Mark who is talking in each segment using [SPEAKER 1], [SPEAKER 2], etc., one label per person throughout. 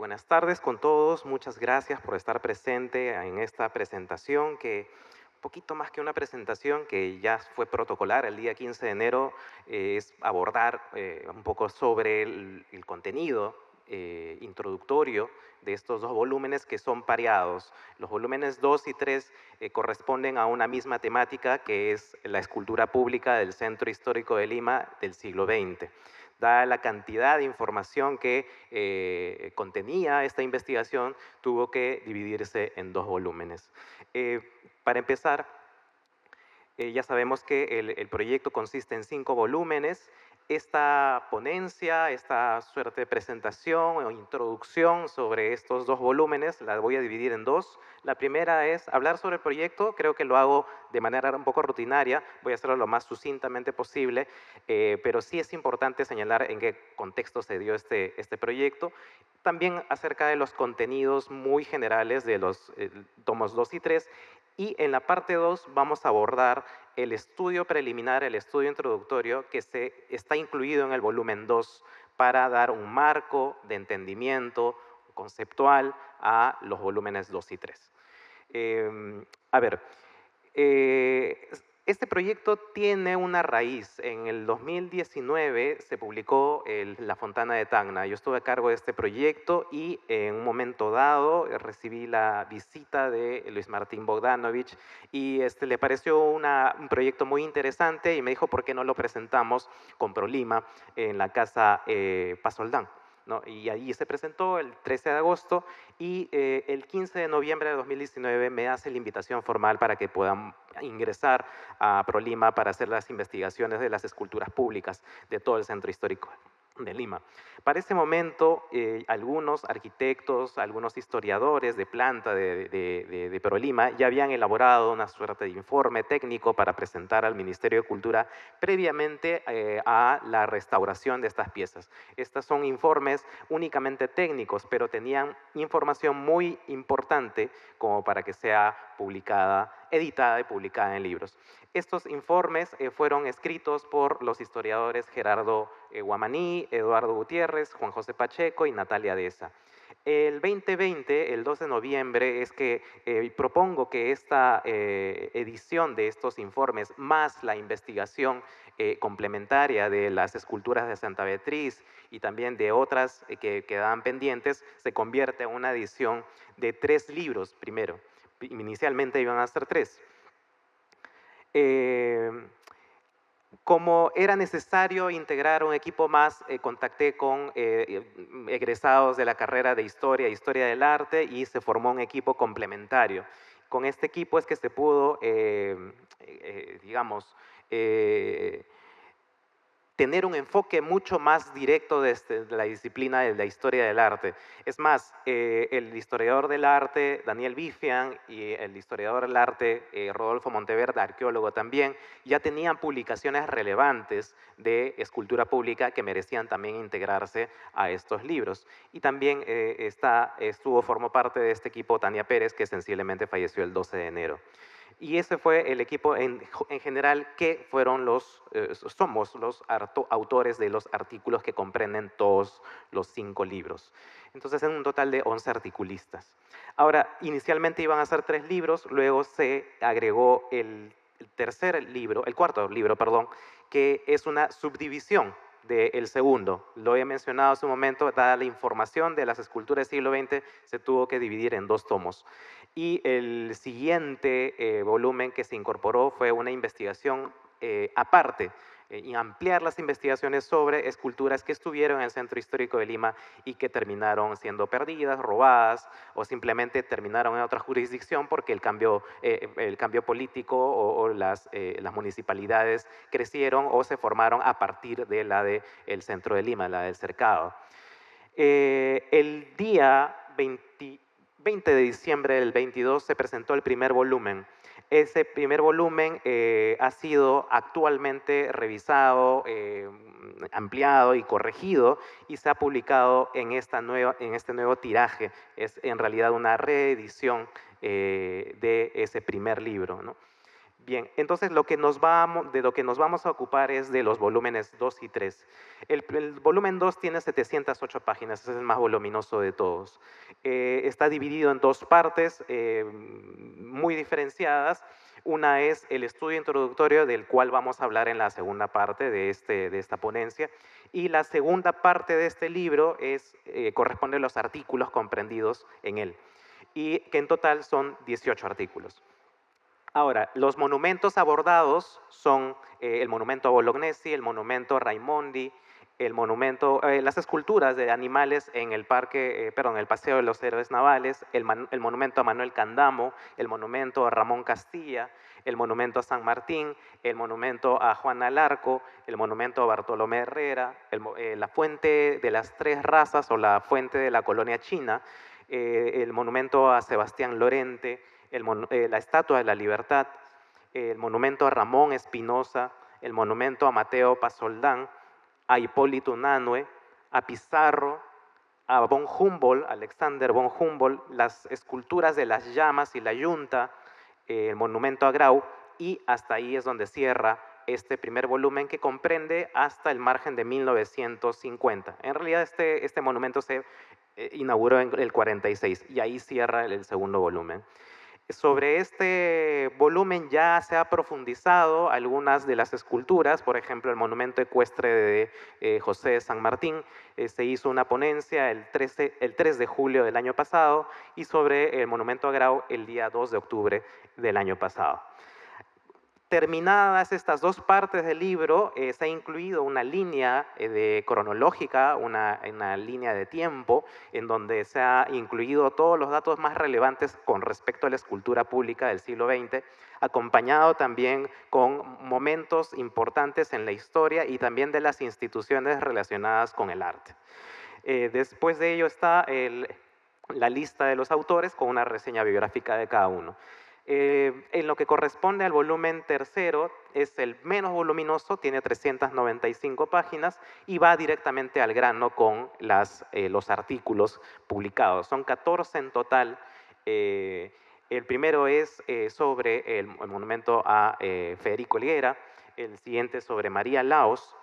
[SPEAKER 1] Buenas tardes con todos. Muchas gracias por estar presente en esta presentación que, un poquito más que una presentación que ya fue protocolar el día 15 de enero, es abordar un poco sobre el contenido introductorio de estos dos volúmenes que son pareados. Los volúmenes 2 y 3 corresponden a una misma temática que es la escultura pública del Centro Histórico de Lima del siglo XX. Dada la cantidad de información que contenía esta investigación, tuvo que dividirse en dos volúmenes. Para empezar, ya sabemos que el proyecto consiste en 5 volúmenes. Esta ponencia, esta suerte de presentación o introducción sobre estos dos volúmenes, la voy a dividir en dos. La primera es hablar sobre el proyecto, creo que lo hago de manera un poco rutinaria, voy a hacerlo lo más sucintamente posible, pero sí es importante señalar en qué contexto se dio este proyecto. También acerca de los contenidos muy generales de los tomos 2 y 3. Y en la parte 2 vamos a abordar el estudio preliminar, el estudio introductorio que está incluido en el volumen 2 para dar un marco de entendimiento conceptual a los volúmenes 2 y 3. A ver, eh, este proyecto tiene una raíz. En el 2019 se publicó La Fontana de Tacna. Yo estuve a cargo de este proyecto y en un momento dado recibí la visita de Luis Martín Bogdanovich y le pareció un proyecto muy interesante y me dijo por qué no lo presentamos con Prolima en la Casa Pasoldán, ¿no? Y ahí se presentó el 13 de agosto y el 15 de noviembre de 2019 me hace la invitación formal para que puedan ingresar a Prolima para hacer las investigaciones de las esculturas públicas de todo el centro histórico de Lima. Para ese momento, algunos arquitectos, algunos historiadores de planta de Prolima ya habían elaborado una suerte de informe técnico para presentar al Ministerio de Cultura previamente a la restauración de estas piezas. Estos son informes únicamente técnicos, pero tenían información muy importante como para que sea publicada, editada y publicada en libros. Estos informes fueron escritos por los historiadores Gerardo Guamaní, Eduardo Gutiérrez, Juan José Pacheco y Natalia Deza. El 2020, el 2 de noviembre, es que propongo que esta edición de estos informes, más la investigación complementaria de las esculturas de Santa Beatriz y también de otras que quedaban pendientes, se convierte en una edición de 3 libros primero. Inicialmente iban a ser 3. Como era necesario integrar un equipo más, contacté con egresados de la carrera de Historia del Arte, y se formó un equipo complementario. Con este equipo es que se pudo, digamos, tener un enfoque mucho más directo de la disciplina de la historia del arte. Es más, el historiador del arte, Daniel Bifian, y el historiador del arte, Rodolfo Monteverde, arqueólogo también, ya tenían publicaciones relevantes de escultura pública que merecían también integrarse a estos libros. Y también formó parte de este equipo Tania Pérez, que sensiblemente falleció el 12 de enero. Y ese fue el equipo en general que somos los autores de los artículos que comprenden todos los 5 libros. Entonces, en un total de 11 articulistas. Ahora, inicialmente iban a ser 3 libros, luego se agregó el cuarto libro, perdón, que es una subdivisión del segundo. Lo he mencionado hace un momento, dada la información de las esculturas del siglo XX, se tuvo que dividir en 2 tomos. Y el siguiente volumen que se incorporó fue una investigación aparte, y ampliar las investigaciones sobre esculturas que estuvieron en el Centro Histórico de Lima y que terminaron siendo perdidas, robadas o simplemente terminaron en otra jurisdicción porque el cambio político o las municipalidades crecieron o se formaron a partir de la del Centro de Lima, la del Cercado. El día 20 de diciembre del 22 se presentó el primer volumen. Ese primer volumen ha sido actualmente revisado, ampliado y corregido, y se ha publicado en este nuevo tiraje. Es en realidad una reedición de ese primer libro, ¿no? Bien, entonces de lo que nos vamos a ocupar es de los volúmenes 2 y 3. El volumen 2 tiene 708 páginas, es el más voluminoso de todos. Está dividido en dos partes muy diferenciadas. Una es el estudio introductorio, del cual vamos a hablar en la segunda parte de esta ponencia. Y la segunda parte de este libro corresponde a los artículos comprendidos en él, y que en total son 18 artículos. Ahora, los monumentos abordados son el monumento a Bolognesi, el monumento a Raimondi, las esculturas de animales en el el Paseo de los Héroes Navales, el monumento a Manuel Candamo, el monumento a Ramón Castilla, el monumento a San Martín, el monumento a Juan Alarco, el monumento a Bartolomé Herrera, la fuente de las tres razas o la fuente de la colonia china, el monumento a Sebastián Lorente, la Estatua de la Libertad, el monumento a Ramón Espinosa, el monumento a Mateo Pasoldán, a Hipólito Unanue, a Pizarro, a von Humboldt, Alexander von Humboldt, las esculturas de las llamas y la yunta, el monumento a Grau, y hasta ahí es donde cierra este primer volumen, que comprende hasta el margen de 1950. En realidad este monumento se inauguró en el 46 y ahí cierra el segundo volumen. Sobre este volumen ya se ha profundizado algunas de las esculturas, por ejemplo, el monumento ecuestre de José de San Martín. Se hizo una ponencia el 3 de julio del año pasado, y sobre el monumento a Grau el día 2 de octubre del año pasado. Terminadas estas dos partes del libro, se ha incluido una línea cronológica, una línea de tiempo, en donde se ha incluido todos los datos más relevantes con respecto a la escultura pública del siglo XX, acompañado también con momentos importantes en la historia y también de las instituciones relacionadas con el arte. Después de ello está la lista de los autores con una reseña biográfica de cada uno. En lo que corresponde al volumen tercero, es el menos voluminoso, tiene 395 páginas y va directamente al grano con los artículos publicados. Son 14 en total. El primero es sobre el monumento a Federico Helguera, el siguiente sobre María Laos,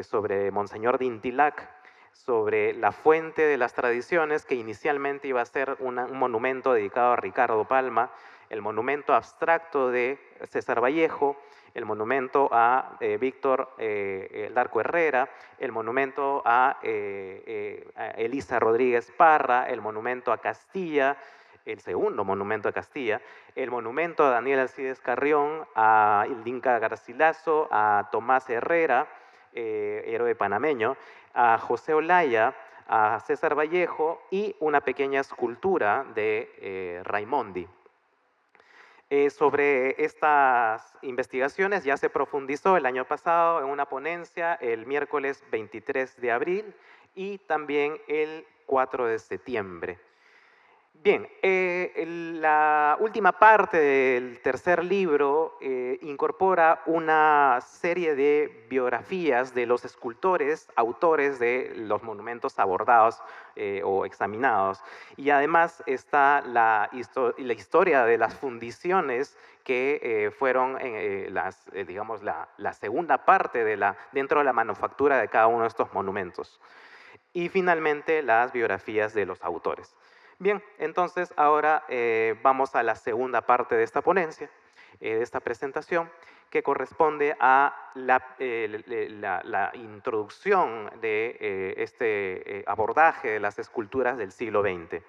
[SPEAKER 1] sobre Monseñor de Intilac, sobre la fuente de las tradiciones, que inicialmente iba a ser un monumento dedicado a Ricardo Palma, el monumento abstracto de César Vallejo, el monumento a Víctor Larco Herrera, el monumento a Elisa Rodríguez Parra, el monumento a Castilla, el segundo monumento a Castilla, el monumento a Daniel Alcides Carrión, a Inca Garcilaso, a Tomás Herrera, héroe panameño, a José Olaya, a César Vallejo, y una pequeña escultura de Raimondi. Sobre estas investigaciones ya se profundizó el año pasado en una ponencia el miércoles 23 de abril y también el 4 de septiembre. Bien, la última parte del tercer libro incorpora una serie de biografías de los escultores, autores de los monumentos abordados o examinados. Y además está la historia de las fundiciones que fueron digamos, la segunda parte dentro de la manufactura de cada uno de estos monumentos. Y finalmente las biografías de los autores. Bien, entonces ahora vamos a la segunda parte de esta ponencia, de esta presentación, que corresponde a la introducción de este abordaje de las esculturas del siglo XX.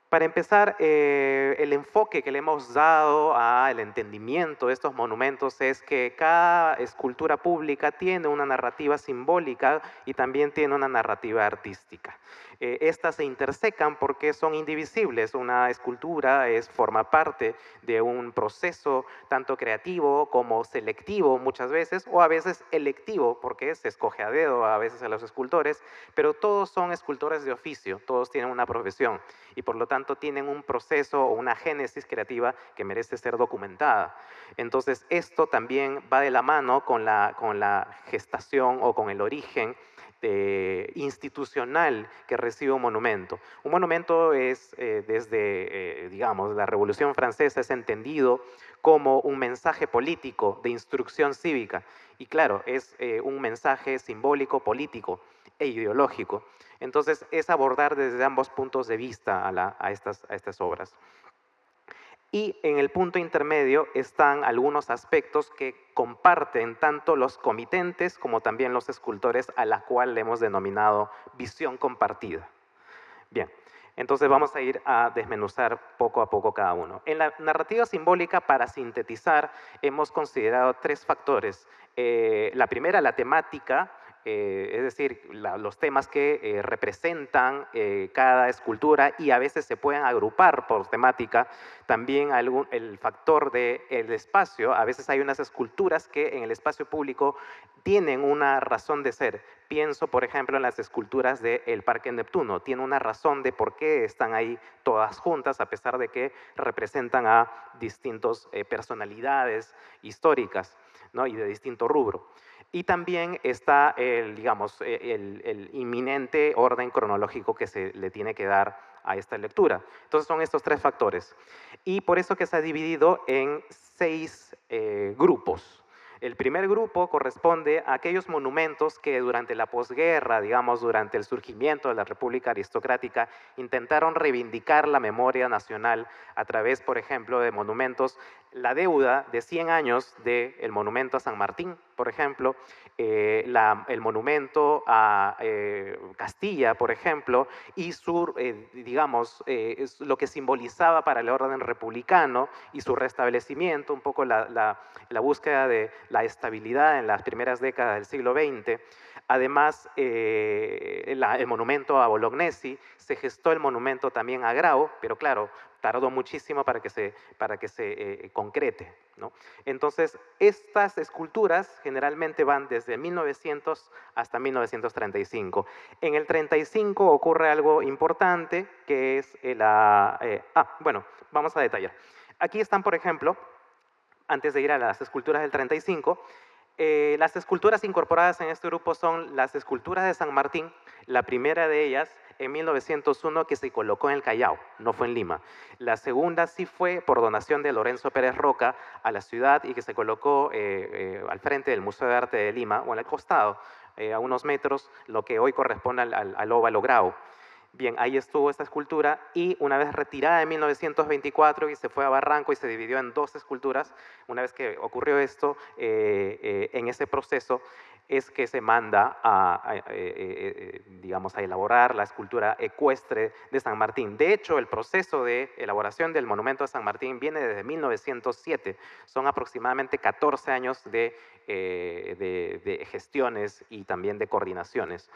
[SPEAKER 1] Para empezar, el enfoque que le hemos dado al entendimiento de estos monumentos es que cada escultura pública tiene una narrativa simbólica y también tiene una narrativa artística. Estas se intersecan porque son indivisibles. Una escultura forma parte de un proceso tanto creativo como selectivo muchas veces, o a veces electivo, porque se escoge a dedo a veces a los escultores, pero todos son escultores de oficio, todos tienen una profesión y por lo tanto tienen un proceso o una génesis creativa que merece ser documentada. Entonces esto también va de la mano con la gestación o con el origen institucional que recibe un monumento. Un monumento es, digamos, la Revolución Francesa es entendido como un mensaje político de instrucción cívica. Y claro, es un mensaje simbólico, político e ideológico. Entonces, es abordar desde ambos puntos de vista a estas obras. Y en el punto intermedio están algunos aspectos que comparten tanto los comitentes como también los escultores, a la cual le hemos denominado visión compartida. Bien, entonces vamos a ir a desmenuzar poco a poco cada uno. En la narrativa simbólica, para sintetizar, hemos considerado tres factores. La primera, la temática, es decir, los temas que representan cada escultura y a veces se pueden agrupar por temática. También el factor del espacio. A veces hay unas esculturas que en el espacio público tienen una razón de ser. Pienso, por ejemplo, en las esculturas del Parque Neptuno. Tiene una razón de por qué están ahí todas juntas, a pesar de que representan a distintas personalidades históricas, ¿no? Y de distinto rubro. Y también está digamos, el inminente orden cronológico que se le tiene que dar a esta lectura. Entonces son estos tres factores. Y por eso que se ha dividido en 6 grupos. El primer grupo corresponde a aquellos monumentos que durante la posguerra, digamos, durante el surgimiento de la República Aristocrática, intentaron reivindicar la memoria nacional a través, por ejemplo, de monumentos. La deuda de 100 años del monumento a San Martín, por ejemplo, el monumento a Castilla, por ejemplo, y su, digamos, lo que simbolizaba para el orden republicano y su restablecimiento, un poco la búsqueda de la estabilidad en las primeras décadas del siglo XX. Además, el monumento a Bolognesi, se gestó el monumento también a Grau, pero claro, tardó muchísimo para que se concrete, ¿no? Entonces, estas esculturas generalmente van desde 1900 hasta 1935. En el 35 ocurre algo importante, que es bueno, vamos a detallar. Aquí están, por ejemplo, antes de ir a las esculturas del 35, las esculturas incorporadas en este grupo son las esculturas de San Martín, la primera de ellas en 1901 que se colocó en el Callao, no fue en Lima. La segunda sí fue por donación de Lorenzo Pérez Roca a la ciudad y que se colocó al frente del Museo de Arte de Lima, o al costado, a unos metros, lo que hoy corresponde al óvalo Grau. Bien, ahí estuvo esta escultura y una vez retirada en 1924 y se fue a Barranco y se dividió en 2 esculturas, una vez que ocurrió esto, en ese proceso es que se manda digamos, a elaborar la escultura ecuestre de San Martín. De hecho, el proceso de elaboración del monumento a San Martín viene desde 1907. Son aproximadamente 14 años de gestiones y también de coordinaciones.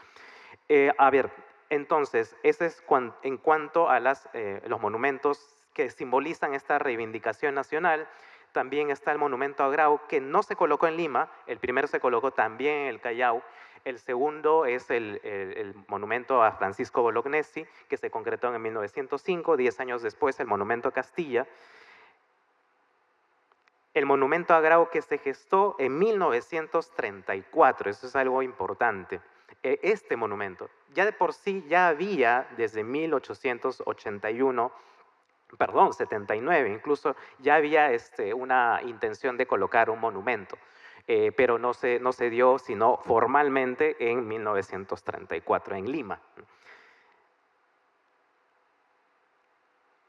[SPEAKER 1] A ver, entonces, ese es en cuanto a los monumentos que simbolizan esta reivindicación nacional. También está el monumento a Grau, que no se colocó en Lima, el primero se colocó también en el Callao. El segundo es el monumento a Francisco Bolognesi, que se concretó en 1905, 10 años después el monumento a Castilla. El monumento a Grau que se gestó en 1934, eso es algo importante. Este monumento, ya de por sí ya había desde 1881, perdón, 79, incluso ya había una intención de colocar un monumento, pero no se dio sino formalmente en 1934 en Lima.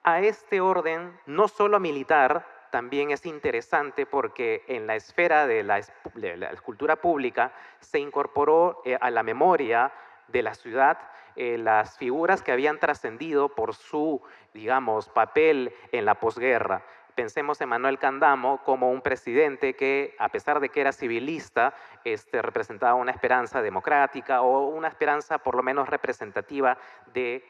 [SPEAKER 1] A este orden, no solo militar, también es interesante porque en la esfera de la escultura pública se incorporó a la memoria de la ciudad las figuras que habían trascendido por su, digamos, papel en la posguerra. Pensemos en Manuel Candamo como un presidente que, a pesar de que era civilista, representaba una esperanza democrática o una esperanza por lo menos representativa de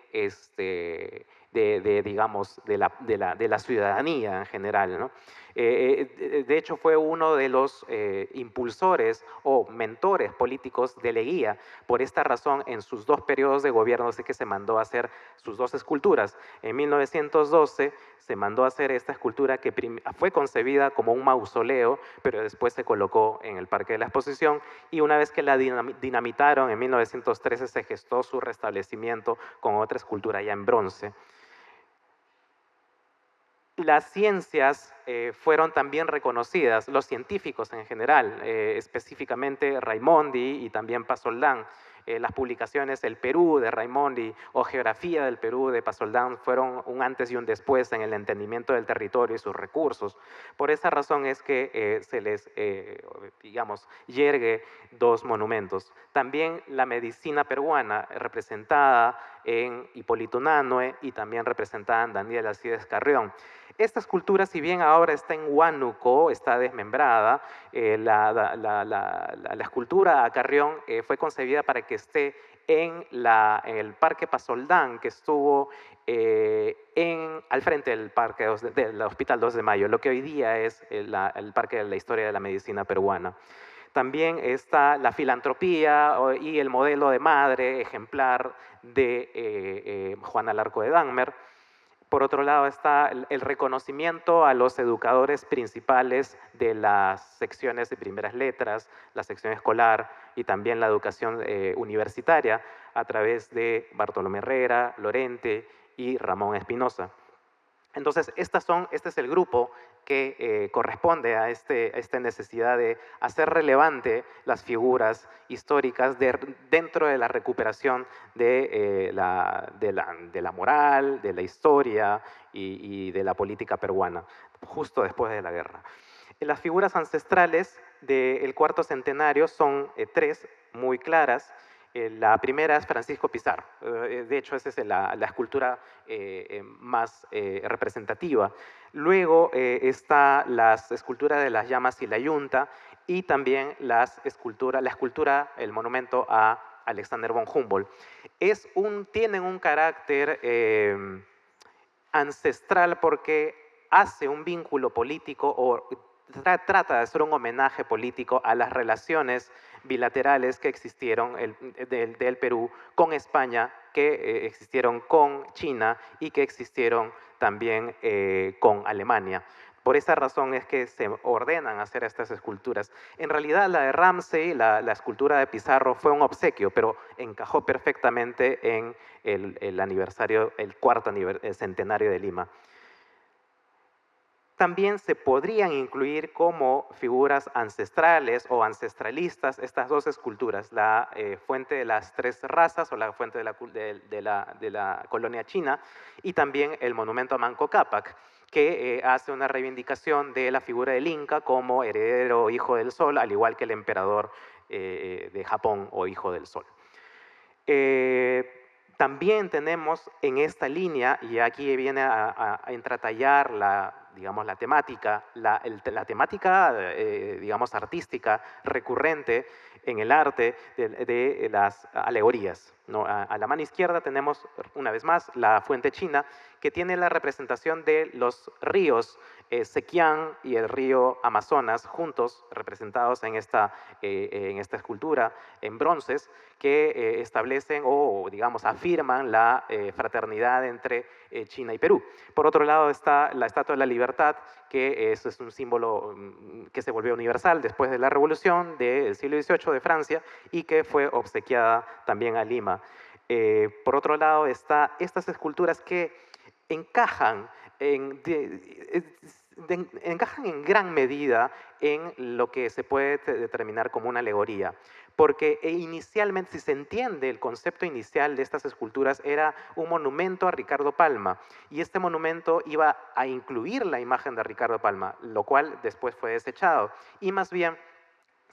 [SPEAKER 1] digamos, de la ciudadanía en general, ¿no? De hecho, fue uno de los impulsores o mentores políticos de Leguía. Por esta razón, en sus 2 periodos de gobierno es que se mandó a hacer sus 2 esculturas. En 1912 se mandó a hacer esta escultura que fue concebida como un mausoleo, pero después se colocó en el Parque de la Exposición, y una vez que la dinamitaron en 1913 se gestó su restablecimiento con otra escultura ya en bronce. Las ciencias fueron también reconocidas, los científicos en general, específicamente Raimondi y también Pasoldán. Las publicaciones El Perú de Raimondi o Geografía del Perú de Pasoldán fueron un antes y un después en el entendimiento del territorio y sus recursos. Por esa razón es que se les, digamos, yergue 2 monumentos. También la medicina peruana, representada en Hipólito Unanue y también representada en Daniel Alcides Carrión. Esta escultura, si bien ahora está en Huánuco, está desmembrada, la escultura a Carrión fue concebida para que esté en el Parque Pasoldán, que estuvo al frente del parque del Hospital 2 de Mayo, lo que hoy día es el Parque de la Historia de la Medicina Peruana. También está la filantropía y el modelo de madre ejemplar de Juana Larco de Dahmer. Por otro lado está el reconocimiento a los educadores principales de las secciones de primeras letras, la sección escolar y también la educación universitaria a través de Bartolomé Herrera, Lorente y Ramón Espinosa. Entonces, este es el grupo que corresponde a esta necesidad de hacer relevante las figuras históricas dentro de la recuperación de la moral, de la historia y de la política peruana, justo después de la guerra. Las figuras ancestrales del cuarto centenario son 3 muy claras. La primera es Francisco Pizarro. De hecho, esa es la escultura más representativa. Luego está la escultura de las llamas y la yunta y también la escultura, el monumento a Alexander von Humboldt. Tienen un carácter ancestral porque hace un vínculo político o trata de hacer un homenaje político a las relaciones bilaterales que existieron del Perú con España, que existieron con China y que existieron también con Alemania. Por esa razón es que se ordenan hacer estas esculturas. En realidad la de Ramsey, la escultura de Pizarro, fue un obsequio, pero encajó perfectamente en el cuarto centenario de Lima. También se podrían incluir como figuras ancestrales o ancestralistas estas 2 esculturas, la fuente de las 3 razas o la fuente de la colonia china y también el monumento a Manco Cápac, que hace una reivindicación de la figura del Inca como heredero o hijo del sol, al igual que el emperador de Japón o hijo del sol. También tenemos en esta línea, y aquí viene a entratallar digamos, la temática, digamos, artística recurrente en el arte de las alegorías, ¿no? A la mano izquierda tenemos, una vez más, la fuente china, que tiene la representación de los ríos Sequián y el río Amazonas juntos, representados en esta escultura en bronces, que establecen o, digamos, afirman la fraternidad entre China y Perú. Por otro lado está la Estatua de la Libertad, que es un símbolo que se volvió universal después de la Revolución del siglo XVIII de Francia y que fue obsequiada también a Lima. Por otro lado está estas esculturas que encajan encajan en gran medida en lo que se puede determinar como una alegoría. Porque inicialmente, si se entiende el concepto inicial de estas esculturas, era un monumento a Ricardo Palma. Y este monumento iba a incluir la imagen de Ricardo Palma, lo cual después fue desechado. Y más bien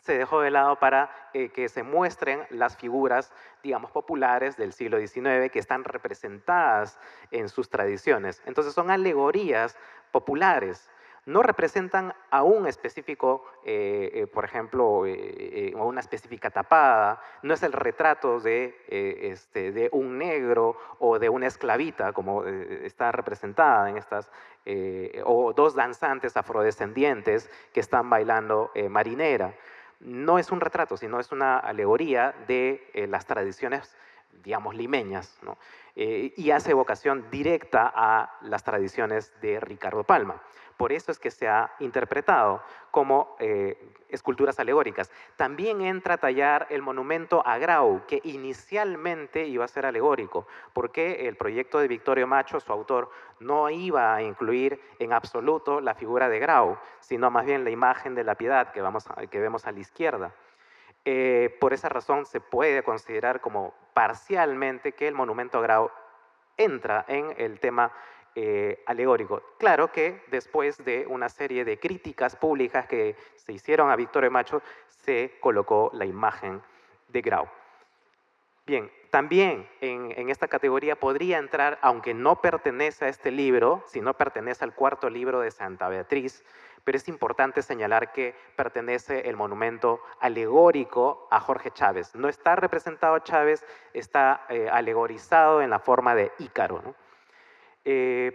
[SPEAKER 1] se dejó de lado para que se muestren las figuras, digamos, populares del siglo XIX que están representadas en sus tradiciones. Entonces son alegorías populares. no representan a un específico, por ejemplo, a una específica tapada, no es el retrato de un negro o de una esclavita, como está representada en estas, o dos danzantes afrodescendientes que están bailando marinera. No es un retrato, sino es una alegoría de las tradiciones, digamos, limeñas, ¿no? Y hace evocación directa a las tradiciones de Ricardo Palma. Por eso es que se ha interpretado como esculturas alegóricas. También entra a tallar el monumento a Grau, que inicialmente iba a ser alegórico, porque el proyecto de Victorio Macho, su autor, no iba a incluir en absoluto la figura de Grau, sino más bien la imagen de la Piedad que vemos a la izquierda. Por esa razón se puede considerar como parcialmente que el monumento a Grau entra en el tema alegórico. Claro que después de una serie de críticas públicas que se hicieron a Victorio Macho, se colocó la imagen de Grau. Bien, también en esta categoría podría entrar, aunque no pertenece a este libro, sino pertenece al cuarto libro de Santa Beatriz, pero es importante señalar que pertenece el monumento alegórico a Jorge Chávez. No está representado Chávez, está alegorizado en la forma de Ícaro, ¿no?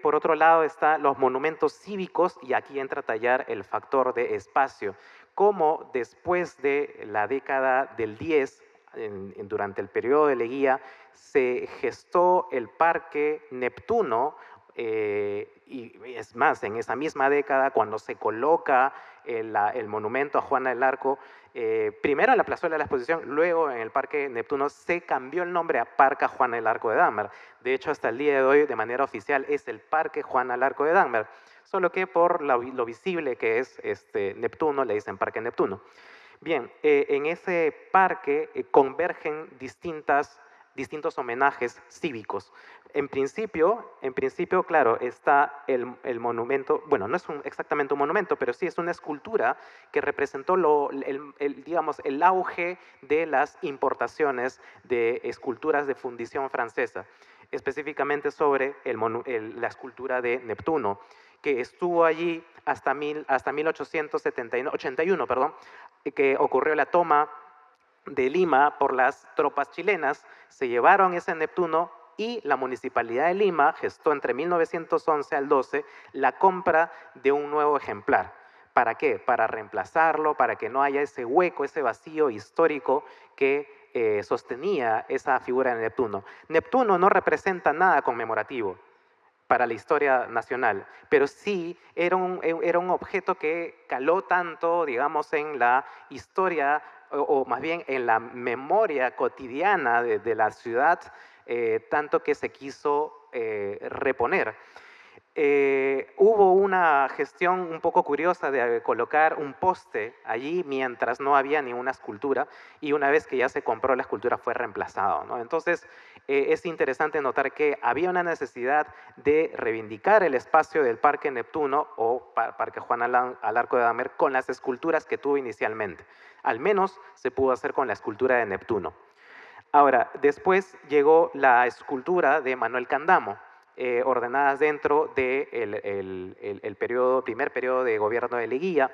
[SPEAKER 1] Por otro lado están los monumentos cívicos, y aquí entra a tallar el factor de espacio. Como después de la década del 10, durante el periodo de Leguía, se gestó el Parque Neptuno, y es más, en esa misma década, cuando se coloca el monumento a Juana del Arco, primero en la plazuela de la exposición, luego en el Parque Neptuno, se cambió el nombre a Parque Juana del Arco de Dahmer. De hecho, hasta el día de hoy, de manera oficial, es el Parque Juana del Arco de Dahmer, solo que por lo visible que es Neptuno, le dicen Parque Neptuno. Bien, en ese parque convergen distintos homenajes cívicos. En principio, claro, está el monumento, bueno, no es exactamente un monumento, pero sí es una escultura que representó digamos, el auge de las importaciones de esculturas de fundición francesa, específicamente sobre la escultura de Neptuno, que estuvo allí hasta 1881, perdón, que ocurrió la toma de Lima por las tropas chilenas. Se llevaron ese Neptuno y la Municipalidad de Lima gestó entre 1911 al 12 la compra de un nuevo ejemplar. ¿Para qué? Para reemplazarlo, para que no haya ese hueco, ese vacío histórico que sostenía esa figura de Neptuno. Neptuno no representa nada conmemorativo para la historia nacional, pero sí era un objeto que caló tanto, digamos, en la historia, o más bien en la memoria cotidiana de la ciudad, tanto que se quiso reponer. Hubo una gestión un poco curiosa de colocar un poste allí mientras no había ninguna escultura, y una vez que ya se compró la escultura fue reemplazado, ¿no? Entonces es interesante notar que había una necesidad de reivindicar el espacio del Parque Neptuno o Parque Juan al Arco de Dahmer con las esculturas que tuvo inicialmente. Al menos se pudo hacer con la escultura de Neptuno. Ahora, después llegó la escultura de Manuel Candamo, ordenadas dentro del primer periodo de gobierno de Leguía.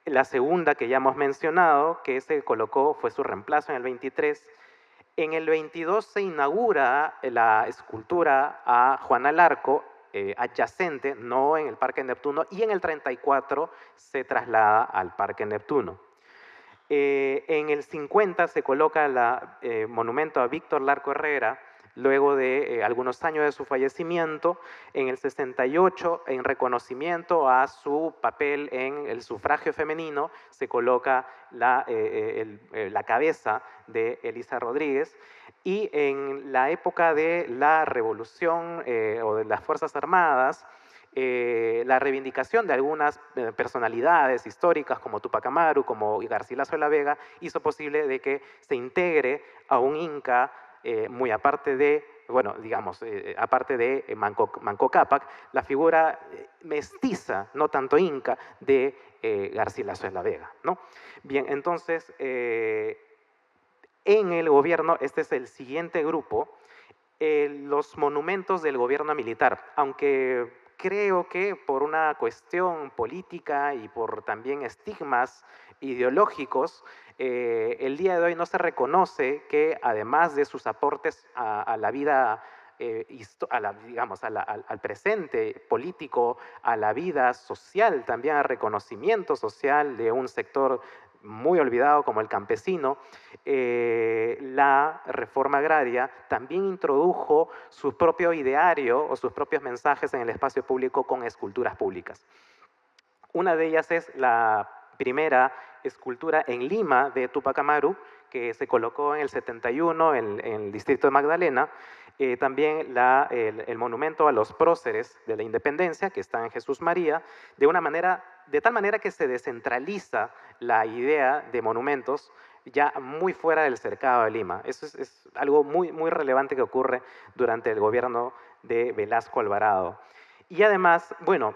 [SPEAKER 1] La segunda que ya hemos mencionado, que se colocó, fue su reemplazo en el 23. En el 22 se inaugura la escultura a Juana al Arco, adyacente, no en el Parque Neptuno, y en el 34 se traslada al Parque Neptuno. En el 50 se coloca el monumento a Víctor Larco Herrera, luego de algunos años de su fallecimiento. En el 68, en reconocimiento a su papel en el sufragio femenino, se coloca la cabeza de Elisa Rodríguez. Y en la época de la Revolución o de las Fuerzas Armadas, la reivindicación de algunas personalidades históricas como Tupac Amaru, como Garcilaso de la Vega, hizo posible de que se integre a un Inca muy aparte de, bueno, digamos, aparte de Manco Cápac, la figura mestiza, no tanto inca, de Garcilaso de la Vega, ¿no? Bien, entonces, en el gobierno, este es el siguiente grupo, los monumentos del gobierno militar, aunque creo que por una cuestión política y por también estigmas ideológicos, el día de hoy no se reconoce que además de sus aportes a la vida, digamos, al presente político, a la vida social, también al reconocimiento social de un sector muy olvidado como el campesino, la reforma agraria también introdujo su propio ideario o sus propios mensajes en el espacio público con esculturas públicas. Una de ellas es la primera escultura en Lima de Tupac Amaru, que se colocó en el 71 en el distrito de Magdalena. También el monumento a los próceres de la independencia, que está en Jesús María, de tal manera que se descentraliza la idea de monumentos ya muy fuera del cercado de Lima. Eso es algo muy, muy relevante que ocurre durante el gobierno de Velasco Alvarado. Y además, bueno,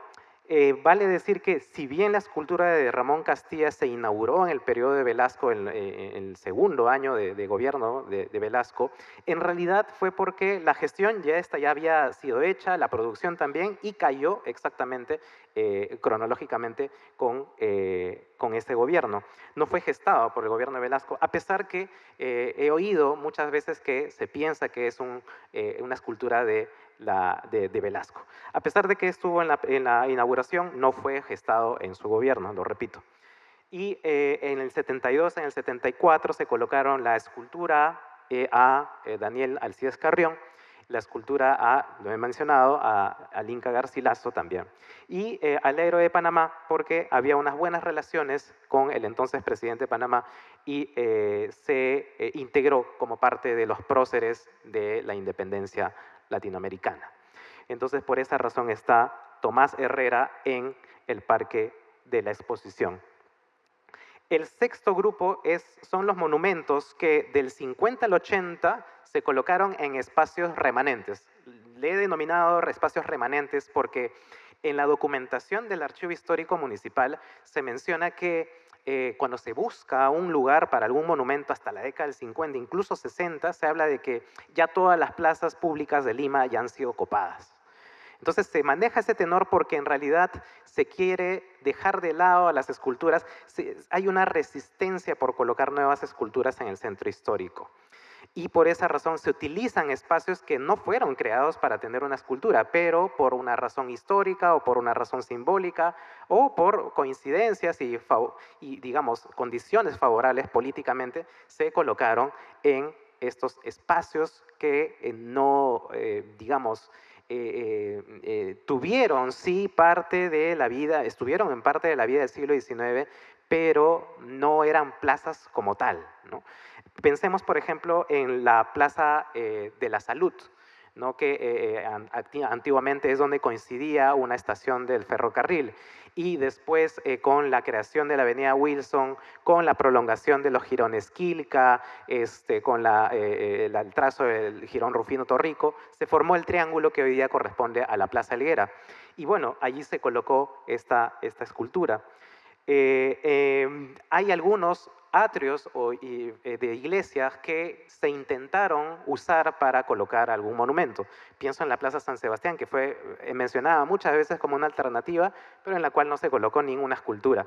[SPEAKER 1] vale decir que si bien la escultura de Ramón Castilla se inauguró en el periodo de Velasco, en el segundo año de gobierno de Velasco, en realidad fue porque la gestión ya había sido hecha, la producción también, y cayó exactamente, cronológicamente, con este gobierno. No fue gestado por el gobierno de Velasco, a pesar que he oído muchas veces que se piensa que es una escultura de Velasco. A pesar de que estuvo en la inauguración, no fue gestado en su gobierno, lo repito. Y en el 72, en el 74 se colocaron la escultura a Daniel Alcides Carrión, la escultura lo he mencionado, al Inca Garcilaso también. Y al héroe de Panamá, porque había unas buenas relaciones con el entonces presidente de Panamá y se integró como parte de los próceres de la independencia latinoamericana. Entonces, por esa razón está Tomás Herrera en el Parque de la Exposición. El sexto grupo son los monumentos que del 50 al 80 se colocaron en espacios remanentes. Le he denominado espacios remanentes porque en la documentación del Archivo Histórico Municipal se menciona que cuando se busca un lugar para algún monumento hasta la década del 50, incluso 60, se habla de que ya todas las plazas públicas de Lima ya han sido ocupadas. Entonces se maneja ese tenor porque en realidad se quiere dejar de lado a las esculturas. Hay una resistencia por colocar nuevas esculturas en el centro histórico. Y por esa razón se utilizan espacios que no fueron creados para tener una escultura, pero por una razón histórica o por una razón simbólica o por coincidencias y digamos, condiciones favorables políticamente, se colocaron en estos espacios que no, digamos, tuvieron sí parte de la vida, estuvieron en parte de la vida del siglo XIX, pero no eran plazas como tal, ¿no? Pensemos, por ejemplo, en la Plaza de la Salud, ¿no? Que antiguamente es donde coincidía una estación del ferrocarril. Y después, con la creación de la avenida Wilson, con la prolongación de los jirones Quilca, con el trazo del jirón Rufino Torrico, se formó el triángulo que hoy día corresponde a la Plaza Helguera. Y bueno, allí se colocó esta escultura. Hay algunos atrios de iglesias que se intentaron usar para colocar algún monumento. Pienso en la Plaza San Sebastián, que fue mencionada muchas veces como una alternativa, pero en la cual no se colocó ninguna escultura.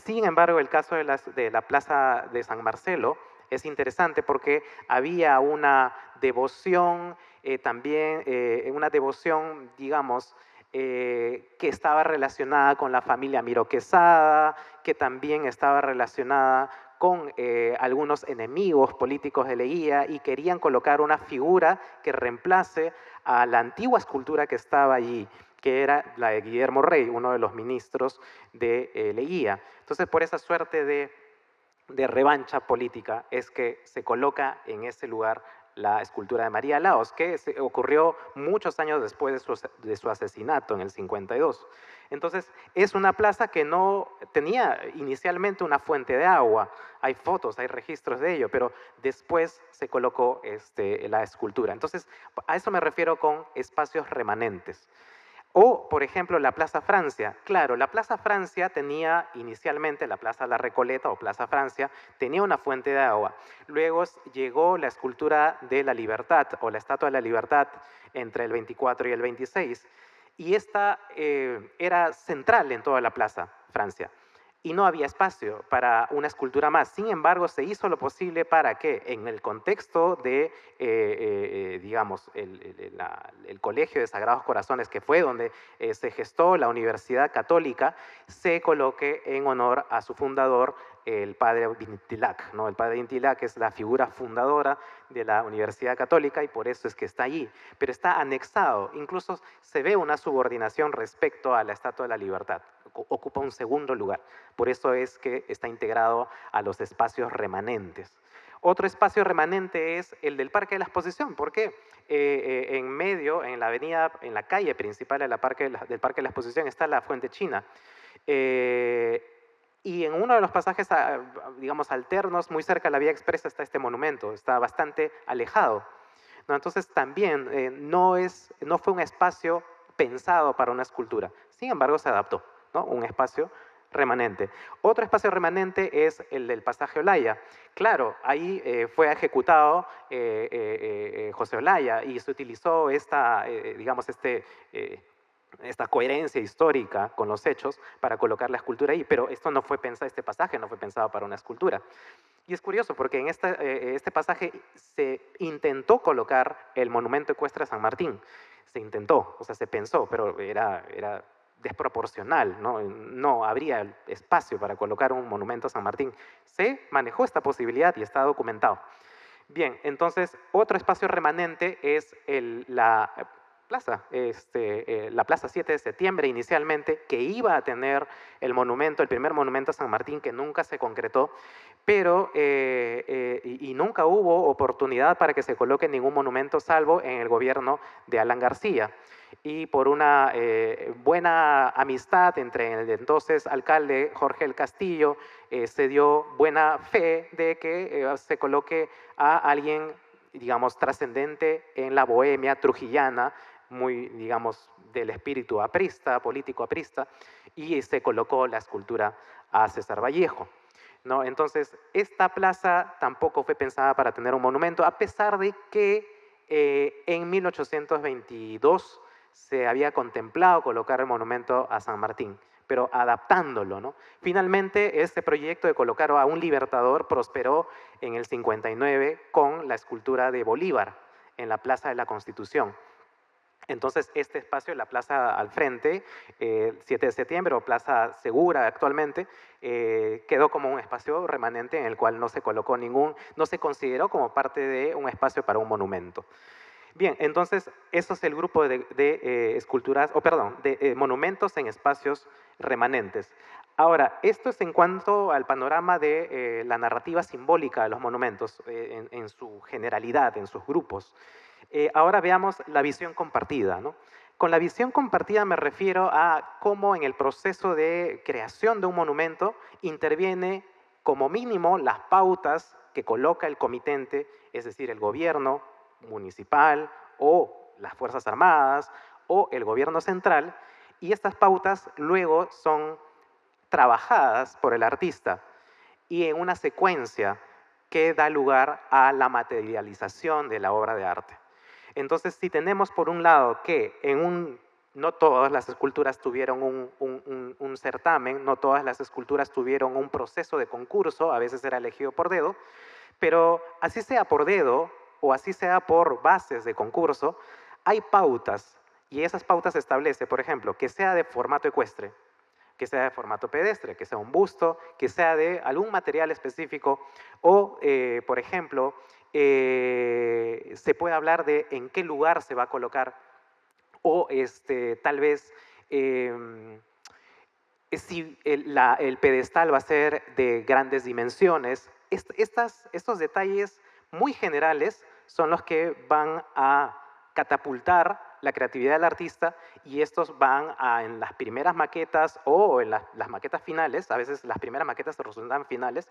[SPEAKER 1] Sin embargo, el caso de la Plaza de San Marcelo es interesante porque había una devoción, también una devoción, digamos, que estaba relacionada con la familia Miro Quesada, que también estaba relacionada con algunos enemigos políticos de Leguía y querían colocar una figura que reemplace a la antigua escultura que estaba allí, que era la de Guillermo Rey, uno de los ministros de Leguía. Entonces, por esa suerte de revancha política es que se coloca en ese lugar la escultura de María Laos, que ocurrió muchos años después de su asesinato en el 52. Entonces, es una plaza que no tenía inicialmente una fuente de agua. Hay fotos, hay registros de ello, pero después se colocó la escultura. Entonces, a eso me refiero con espacios remanentes. O, por ejemplo, la Plaza Francia. Claro, la Plaza Francia tenía inicialmente, la Plaza La Recoleta o Plaza Francia, tenía una fuente de agua. Luego llegó la escultura de la Libertad o la Estatua de la Libertad entre el 24 y el 26. Y esta era central en toda la plaza, Francia. Y no había espacio para una escultura más. Sin embargo, se hizo lo posible para que en el contexto de, digamos, el Colegio de Sagrados Corazones, que fue donde se gestó la Universidad Católica, se coloque en honor a su fundador, el padre Vintilac, ¿no? El padre Vintilac es la figura fundadora de la Universidad Católica y por eso es que está allí, pero está anexado, incluso se ve una subordinación respecto a la Estatua de la Libertad, ocupa un segundo lugar, por eso es que está integrado a los espacios remanentes. Otro espacio remanente es el del Parque de la Exposición, porque en medio, en la avenida, en la calle principal del Parque de la Exposición está la Fuente China. Eh, y en uno de los pasajes, digamos, alternos, muy cerca de la Vía Expresa, está este monumento, está bastante alejado, ¿no? Entonces también no fue un espacio pensado para una escultura, sin embargo se adaptó, ¿no? Un espacio remanente. Otro espacio remanente es el del pasaje Olaya. Claro, ahí fue ejecutado José Olaya y se utilizó digamos, esta coherencia histórica con los hechos para colocar la escultura ahí, pero este pasaje no fue pensado para una escultura. Y es curioso porque en este pasaje se intentó colocar el monumento ecuestre a San Martín. Se intentó, o sea, se pensó, pero era desproporcional, ¿no? No habría espacio para colocar un monumento a San Martín. Se manejó esta posibilidad y está documentado. Bien, entonces otro espacio remanente es la plaza, la Plaza 7 de Septiembre inicialmente, que iba a tener el primer monumento a San Martín que nunca se concretó, pero y nunca hubo oportunidad para que se coloque ningún monumento salvo en el gobierno de Alan García. Y por una buena amistad entre el entonces alcalde Jorge el Castillo, se dio buena fe de que se coloque a alguien, digamos, trascendente en la bohemia trujillana, muy, digamos, del espíritu aprista, político aprista, y se colocó la escultura a César Vallejo, ¿no? Entonces, esta plaza tampoco fue pensada para tener un monumento, a pesar de que en 1822 se había contemplado colocar el monumento a San Martín, pero adaptándolo, ¿no? Finalmente, este proyecto de colocar a un libertador prosperó en el 59 con la escultura de Bolívar en la Plaza de la Constitución. Entonces, este espacio, la plaza al frente, 7 de septiembre, o Plaza Segura actualmente, quedó como un espacio remanente en el cual no se colocó no se consideró como parte de un espacio para un monumento. Bien, entonces, eso es el grupo de esculturas, de monumentos en espacios remanentes. Ahora, esto es en cuanto al panorama de la narrativa simbólica de los monumentos, en su generalidad, en sus grupos. Ahora veamos la visión compartida, ¿no? Con la visión compartida me refiero a cómo en el proceso de creación de un monumento interviene como mínimo las pautas que coloca el comitente, es decir, el gobierno municipal o las Fuerzas Armadas o el gobierno central, y estas pautas luego son trabajadas por el artista y en una secuencia que da lugar a la materialización de la obra de arte. Entonces, si tenemos por un lado que no todas las esculturas tuvieron un certamen, no todas las esculturas tuvieron un proceso de concurso, a veces era elegido por dedo, pero así sea por dedo o así sea por bases de concurso, hay pautas y esas pautas establece, por ejemplo, que sea de formato ecuestre, que sea de formato pedestre, que sea un busto, que sea de algún material específico o, por ejemplo, se puede hablar de en qué lugar se va a colocar o tal vez si el pedestal va a ser de grandes dimensiones. Estos detalles muy generales son los que van a catapultar la creatividad del artista y estos van en las primeras maquetas o en las maquetas finales, a veces las primeras maquetas resultan finales,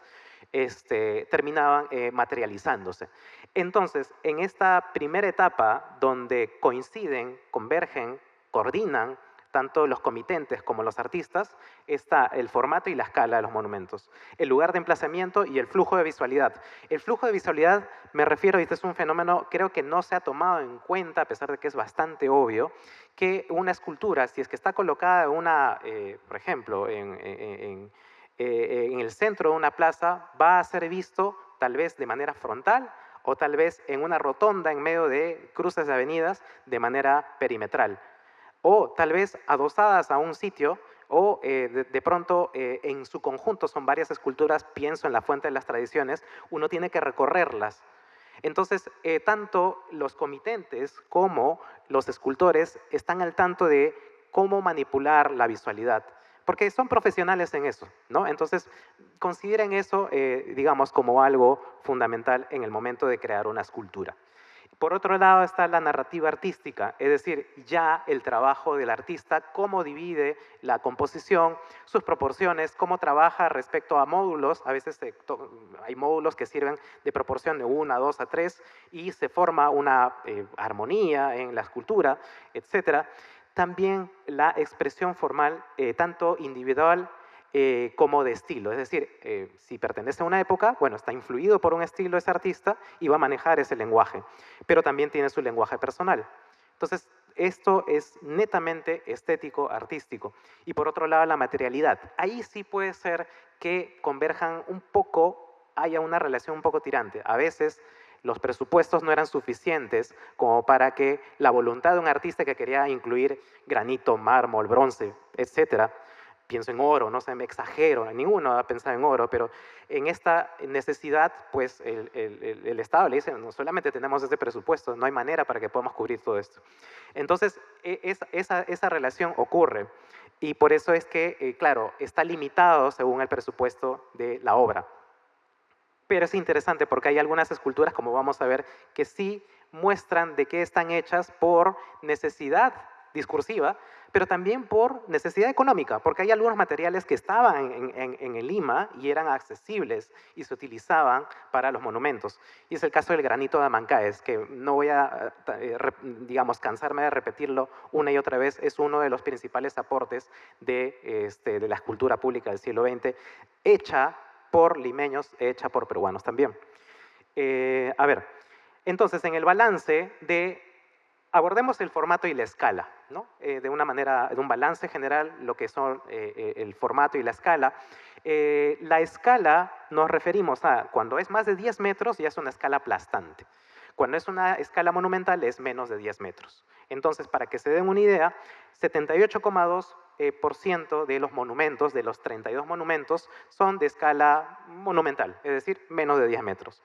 [SPEAKER 1] terminaban materializándose. Entonces, en esta primera etapa donde coinciden, convergen, coordinan tanto los comitentes como los artistas, está el formato y la escala de los monumentos, el lugar de emplazamiento y el flujo de visualidad. El flujo de visualidad, me refiero, y este es un fenómeno, creo que no se ha tomado en cuenta, a pesar de que es bastante obvio, que una escultura, si es que está colocada en por ejemplo, en el centro de una plaza, va a ser visto tal vez de manera frontal o tal vez en una rotonda en medio de cruces de avenidas de manera perimetral, o tal vez adosadas a un sitio, o de pronto en su conjunto son varias esculturas, pienso en la Fuente de las Tradiciones, uno tiene que recorrerlas. Entonces, tanto los comitentes como los escultores están al tanto de cómo manipular la visualidad, porque son profesionales en eso, ¿no? Entonces, consideren eso, digamos, como algo fundamental en el momento de crear una escultura. Por otro lado está la narrativa artística, es decir, ya el trabajo del artista, cómo divide la composición, sus proporciones, cómo trabaja respecto a módulos. A veces hay módulos que sirven de proporción de 1, 2 a 3 y se forma una armonía en la escultura, etc. También la expresión formal, tanto individual como de estilo. Es decir, si pertenece a una época, bueno, está influido por un estilo ese artista y va a manejar ese lenguaje, pero también tiene su lenguaje personal. Entonces, esto es netamente estético, artístico. Y por otro lado, la materialidad. Ahí sí puede ser que converjan un poco, haya una relación un poco tirante. A veces los presupuestos no eran suficientes como para que la voluntad de un artista que quería incluir granito, mármol, bronce, etcétera, pienso en oro, no sé, me exagero, ninguno ha pensado en oro, pero en esta necesidad, pues el Estado le dice, no solamente tenemos este presupuesto, no hay manera para que podamos cubrir todo esto. Entonces, esa relación ocurre y por eso es que, claro, está limitado según el presupuesto de la obra. Pero es interesante porque hay algunas esculturas, como vamos a ver, que sí muestran de qué están hechas por necesidad discursiva, pero también por necesidad económica, porque hay algunos materiales que estaban en Lima y eran accesibles y se utilizaban para los monumentos. Y es el caso del granito de Amancaes, que no voy a, digamos, cansarme de repetirlo una y otra vez, es uno de los principales aportes de la escultura pública del siglo XX, hecha por limeños, hecha por peruanos también. A ver, entonces en el balance abordemos el formato y la escala, ¿no? De una manera, de un balance general, lo que son el formato y la escala. La escala nos referimos a cuando es más de 10 metros ya es una escala aplastante. Cuando es una escala monumental es menos de 10 metros. Entonces, para que se den una idea, 78,2% de los monumentos, de los 32 monumentos, son de escala monumental, es decir, menos de 10 metros.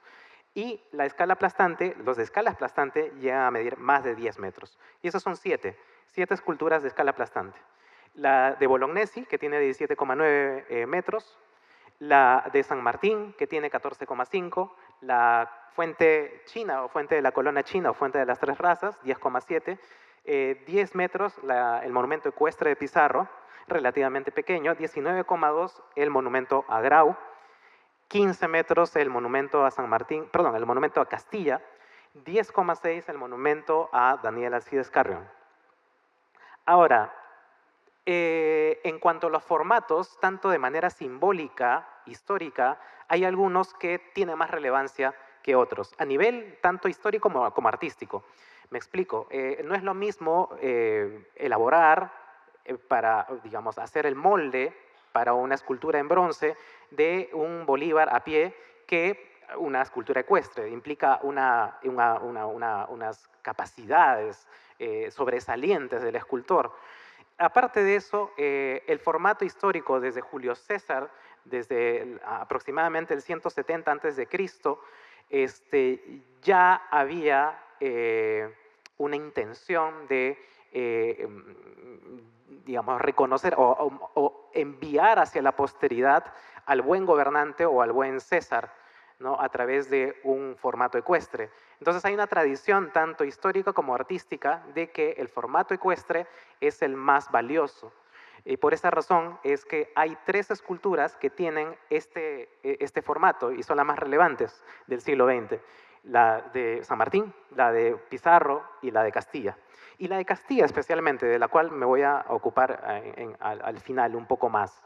[SPEAKER 1] Y la escala aplastante, los de escala aplastante llegan a medir más de 10 metros. Y esos son 7 esculturas de escala aplastante. La de Bolognesi, que tiene 17,9 metros, la de San Martín, que tiene 14,5, la fuente china o fuente de la Colonna china o fuente de las tres razas, 10,7, 10 metros el monumento ecuestre de Pizarro, relativamente pequeño, 19,2 el monumento a Grau, 15 metros el monumento a San Martín, perdón, el monumento a Castilla, 10,6 el monumento a Daniel Alcides Carrión. Ahora, en cuanto a los formatos, tanto de manera simbólica, histórica, hay algunos que tienen más relevancia que otros, a nivel tanto histórico como artístico. Me explico, no es lo mismo elaborar para, digamos, hacer el molde para una escultura en bronce de un Bolívar a pie que una escultura ecuestre. Implica unas capacidades sobresalientes del escultor. Aparte de eso, el formato histórico desde Julio César, desde aproximadamente el 170 a.C., ya había una intención de, digamos, reconocer o enviar hacia la posteridad al buen gobernante o al buen César, ¿no? A través de un formato ecuestre. Entonces hay una tradición tanto histórica como artística de que el formato ecuestre es el más valioso. Y por esa razón es que hay 3 esculturas que tienen este formato y son las más relevantes del siglo XX. la de San Martín, la de Pizarro y la de Castilla. Y la de Castilla especialmente, de la cual me voy a ocupar al final un poco más.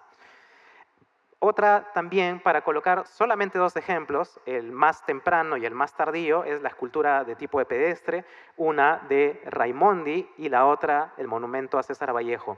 [SPEAKER 1] Otra también, para colocar solamente dos ejemplos, el más temprano y el más tardío, es la escultura de tipo de pedestre, una de Raimondi y la otra, el monumento a César Vallejo.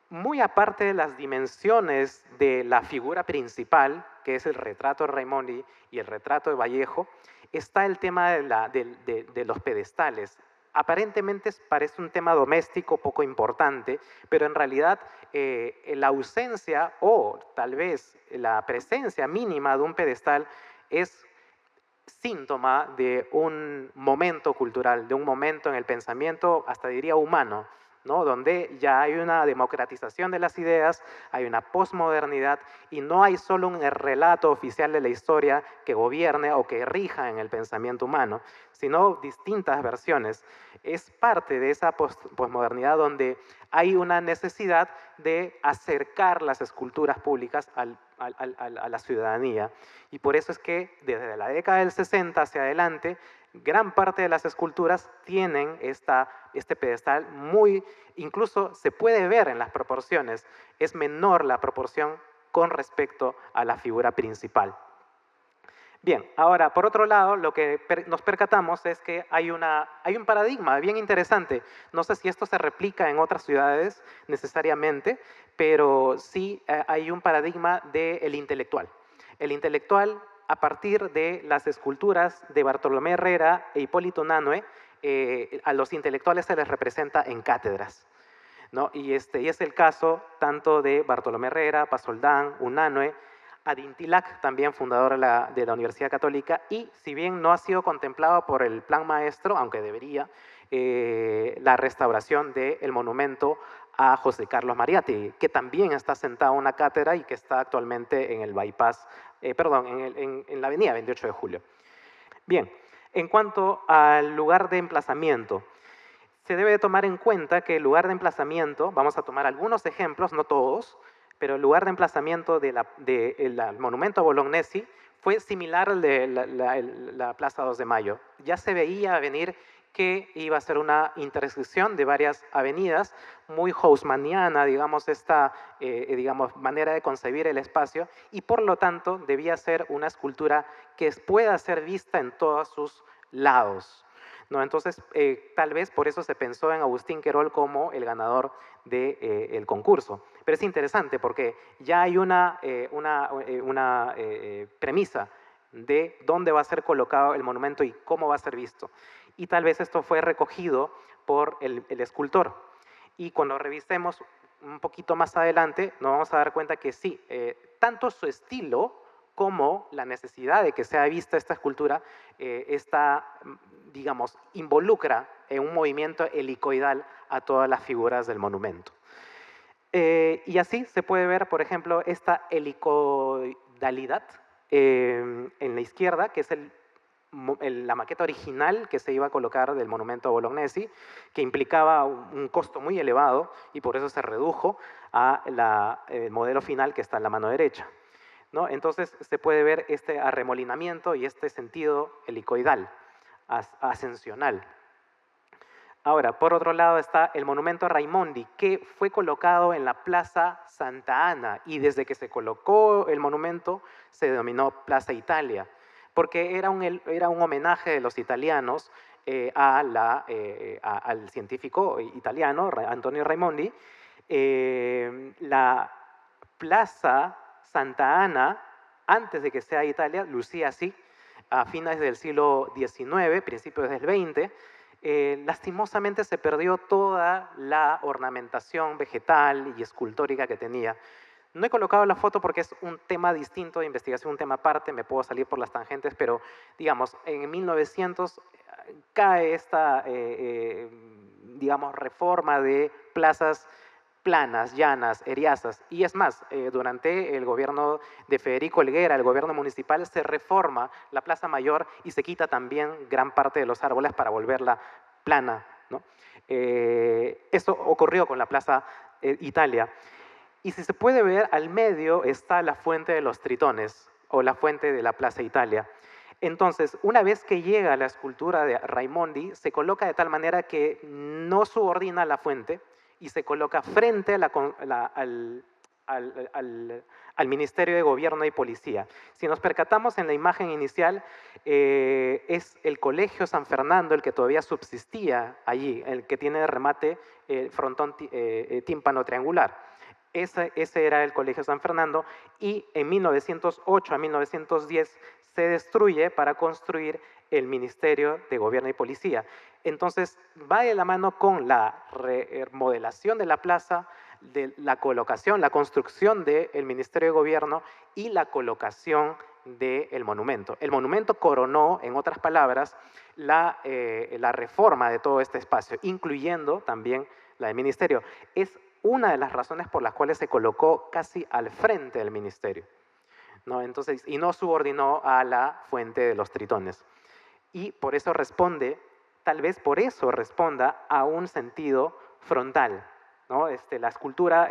[SPEAKER 1] Muy aparte de las dimensiones de la figura principal, que es el retrato de Raimondi y el retrato de Vallejo, está el tema de los pedestales. Aparentemente parece un tema doméstico poco importante, pero en realidad la ausencia o tal vez la presencia mínima de un pedestal es síntoma de un momento cultural, de un momento en el pensamiento, hasta diría humano, ¿no? Donde ya hay una democratización de las ideas, hay una posmodernidad y no hay solo un relato oficial de la historia que gobierne o que rija en el pensamiento humano, sino distintas versiones. Es parte de esa posmodernidad donde hay una necesidad de acercar las esculturas públicas a la ciudadanía. Y por eso es que desde la década del 60 hacia adelante, gran parte de las esculturas tienen este pedestal muy, incluso se puede ver en las proporciones, es menor la proporción con respecto a la figura principal. Bien, ahora, por otro lado, lo que nos percatamos es que hay un paradigma bien interesante. No sé si esto se replica en otras ciudades necesariamente, pero sí hay un paradigma del intelectual. El intelectual, a partir de las esculturas de Bartolomé Herrera e Hipólito Unanue, a los intelectuales se les representa en cátedras, ¿no? Y es el caso tanto de Bartolomé Herrera, Pasoldán, Unanue, Adintilac, también fundador de la Universidad Católica, y si bien no ha sido contemplado por el Plan Maestro, aunque debería, la restauración del monumento a José Carlos Mariátegui, que también está sentado en una cátedra y que está actualmente en el bypass, en la avenida 28 de Julio. Bien, en cuanto al lugar de emplazamiento, se debe de tomar en cuenta que el lugar de emplazamiento, vamos a tomar algunos ejemplos, no todos, pero el lugar de emplazamiento del monumento a Bolognesi fue similar al de la Plaza 2 de Mayo. Ya se veía venir que iba a ser una intersección de varias avenidas, muy haussmanniana, digamos, esta manera de concebir el espacio, y por lo tanto debía ser una escultura que pueda ser vista en todos sus lados, ¿no? Entonces, tal vez por eso se pensó en Agustín Querol como el ganador del concurso. Pero es interesante porque ya hay una premisa de dónde va a ser colocado el monumento y cómo va a ser visto. Y tal vez esto fue recogido por el escultor. Y cuando revisemos un poquito más adelante, nos vamos a dar cuenta que sí, tanto su estilo como la necesidad de que sea vista esta escultura involucra en un movimiento helicoidal a todas las figuras del monumento. Y así se puede ver, por ejemplo, esta helicoidalidad en la izquierda, que es la maqueta original que se iba a colocar del monumento a Bolognesi, que implicaba un costo muy elevado y por eso se redujo a el modelo final que está en la mano derecha, ¿no? Entonces se puede ver este arremolinamiento y este sentido helicoidal, ascensional. Ahora, por otro lado está el monumento a Raimondi, que fue colocado en la Plaza Santa Ana y desde que se colocó el monumento se denominó Plaza Italia, porque era un homenaje de los italianos al científico italiano Antonio Raimondi. La Plaza Santa Ana, antes de que sea Italia, lucía así, a finales del siglo XIX, principios del XX. Lastimosamente se perdió toda la ornamentación vegetal y escultórica que tenía. No he colocado la foto porque es un tema distinto de investigación, un tema aparte, me puedo salir por las tangentes, pero digamos, en 1900 cae esta, reforma de plazas planas, llanas, eriazas. Y es más, durante el gobierno de Federico Helguera, el gobierno municipal, se reforma la Plaza Mayor y se quita también gran parte de los árboles para volverla plana, ¿no? Eso ocurrió con la Plaza Italia. Y si se puede ver, al medio está la Fuente de los Tritones o la Fuente de la Plaza Italia. Entonces, una vez que llega la escultura de Raimondi, se coloca de tal manera que no subordina la fuente y se coloca frente a al Ministerio de Gobierno y Policía. Si nos percatamos en la imagen inicial, es el Colegio San Fernando el que todavía subsistía allí, el que tiene de remate frontón tímpano triangular. Ese era el Colegio San Fernando y en 1908 a 1910 se destruye para construir el Ministerio de Gobierno y Policía. Entonces va de la mano con la remodelación de la plaza, de la colocación, la construcción del Ministerio de Gobierno y la colocación del monumento. El monumento coronó, en otras palabras, la reforma de todo este espacio, incluyendo también la del ministerio. Es una de las razones por las cuales se colocó casi al frente del ministerio, ¿no? Entonces, y no subordinó a la fuente de los tritones. Y por eso responde, tal vez por eso responda a un sentido frontal, ¿no? La escultura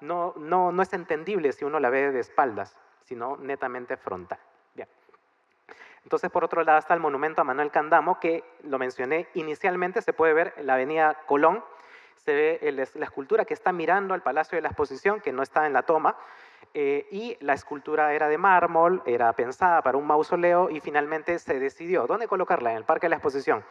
[SPEAKER 1] no es entendible si uno la ve de espaldas, sino netamente frontal. Bien. Entonces, por otro lado, está el monumento a Manuel Candamo, que lo mencioné inicialmente, se puede ver en la avenida Colón, se ve la escultura que está mirando al Palacio de la Exposición, que no está en la toma, y la escultura era de mármol, era pensada para un mausoleo y finalmente se decidió dónde colocarla, en el Parque de la Exposición.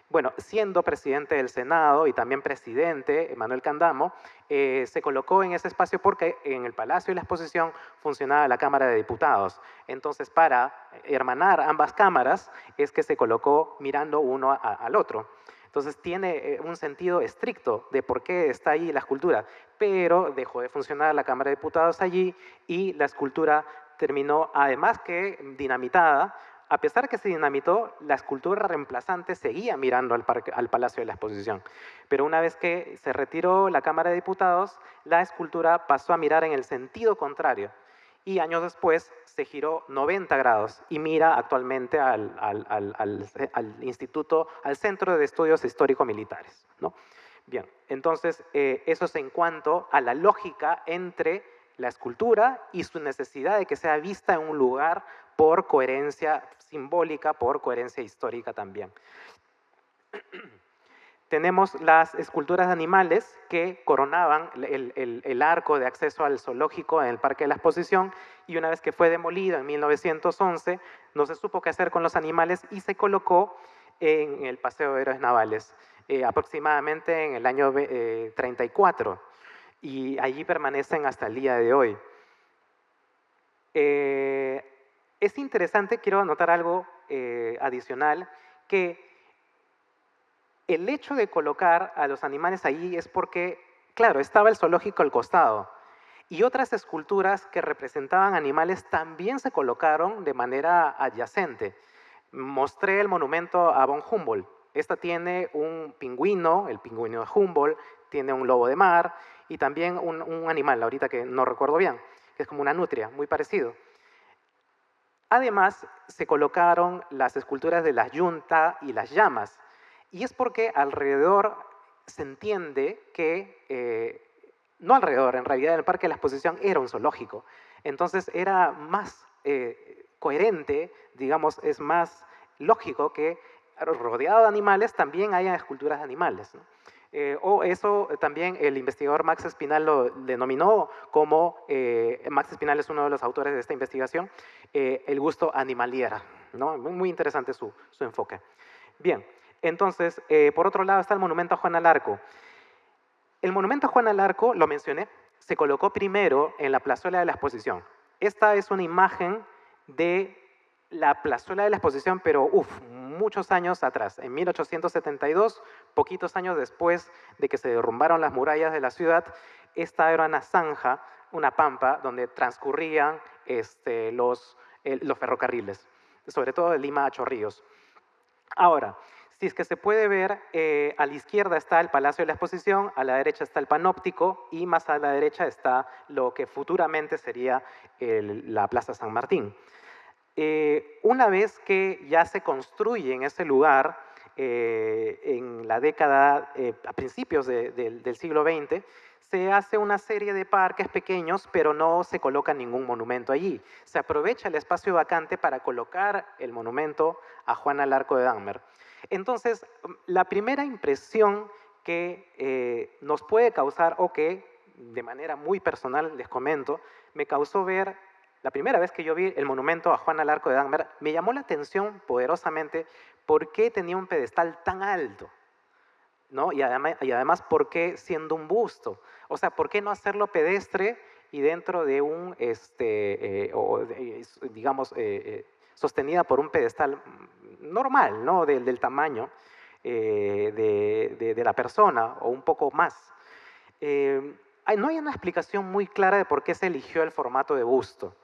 [SPEAKER 1] Bueno, siendo presidente del Senado y también presidente, Manuel Candamo, se colocó en ese espacio porque en el Palacio de la Exposición funcionaba la Cámara de Diputados. Entonces, para hermanar ambas cámaras, es que se colocó mirando uno al otro. Entonces tiene un sentido estricto de por qué está ahí la escultura, pero dejó de funcionar la Cámara de Diputados allí y la escultura terminó, además que dinamitada. A pesar que se dinamitó, la escultura reemplazante seguía mirando al Palacio de la Exposición. Pero una vez que se retiró la Cámara de Diputados, la escultura pasó a mirar en el sentido contrario. Y años después se giró 90 grados y mira actualmente al Instituto, al Centro de Estudios Histórico-Militares, ¿no? Bien, entonces eso es en cuanto a la lógica entre la escultura y su necesidad de que sea vista en un lugar por coherencia simbólica, por coherencia histórica también. Tenemos las esculturas de animales que coronaban el arco de acceso al zoológico en el Parque de la Exposición y una vez que fue demolido en 1911 no se supo qué hacer con los animales y se colocó en el Paseo de Héroes Navales, aproximadamente en el año 34 y allí permanecen hasta el día de hoy. Es interesante, quiero anotar algo adicional, que el hecho de colocar a los animales ahí es porque, claro, estaba el zoológico al costado y otras esculturas que representaban animales también se colocaron de manera adyacente. Mostré el monumento a von Humboldt. Esta tiene un pingüino, el pingüino de Humboldt, tiene un lobo de mar y también un animal, ahorita que no recuerdo bien, que es como una nutria, muy parecido. Además, se colocaron las esculturas de la yunta y las llamas. Y es porque alrededor se entiende que, no alrededor, en realidad el Parque de la Exposición era un zoológico. Entonces era más coherente, digamos, es más lógico que rodeado de animales también haya esculturas de animales, ¿no? O eso también el investigador Max Espinal lo denominó como, Max Espinal es uno de los autores de esta investigación, el gusto animaliera, ¿no? Muy interesante su enfoque. Bien, entonces, por otro lado está el monumento a Juana Larco. El monumento a Juana Larco, lo mencioné, se colocó primero en la plazuela de la Exposición. Esta es una imagen de la plazuela de la Exposición, pero muchos años atrás, en 1872, poquitos años después de que se derrumbaron las murallas de la ciudad, esta era una zanja, una pampa, donde transcurrían los ferrocarriles, sobre todo de Lima a Chorrillos. Ahora, si es que se puede ver, a la izquierda está el Palacio de la Exposición, a la derecha está el Panóptico y más a la derecha está lo que futuramente sería la Plaza San Martín. Una vez que ya se construye en ese lugar, en la década, a principios del siglo XX, se hace una serie de parques pequeños, pero no se coloca ningún monumento allí. Se aprovecha el espacio vacante para colocar el monumento a Juana Larco de Dahmer. Entonces, la primera impresión que nos puede causar, o que de manera muy personal les comento, me causó ver, la primera vez que yo vi el monumento a Juana Larco de Dahmer, me llamó la atención poderosamente por qué tenía un pedestal tan alto, ¿no? Y además, ¿por qué siendo un busto? O sea, ¿por qué no hacerlo pedestre y dentro de un, digamos, sostenida por un pedestal normal, ¿no? Del tamaño de la persona o un poco más. No hay una explicación muy clara de por qué se eligió el formato de busto,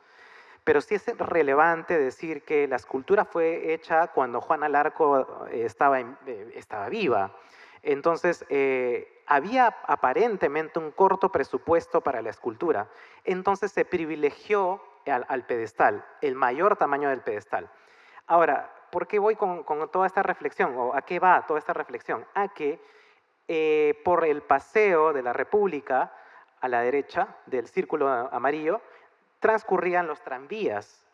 [SPEAKER 1] pero sí es relevante decir que la escultura fue hecha cuando Juana Larco estaba viva. Entonces, había aparentemente un corto presupuesto para la escultura. Entonces se privilegió al pedestal, el mayor tamaño del pedestal. Ahora, ¿por qué voy con toda esta reflexión? ¿O a qué va toda esta reflexión? A que por el paseo de la República, a la derecha del círculo amarillo, transcurrían los tranvías.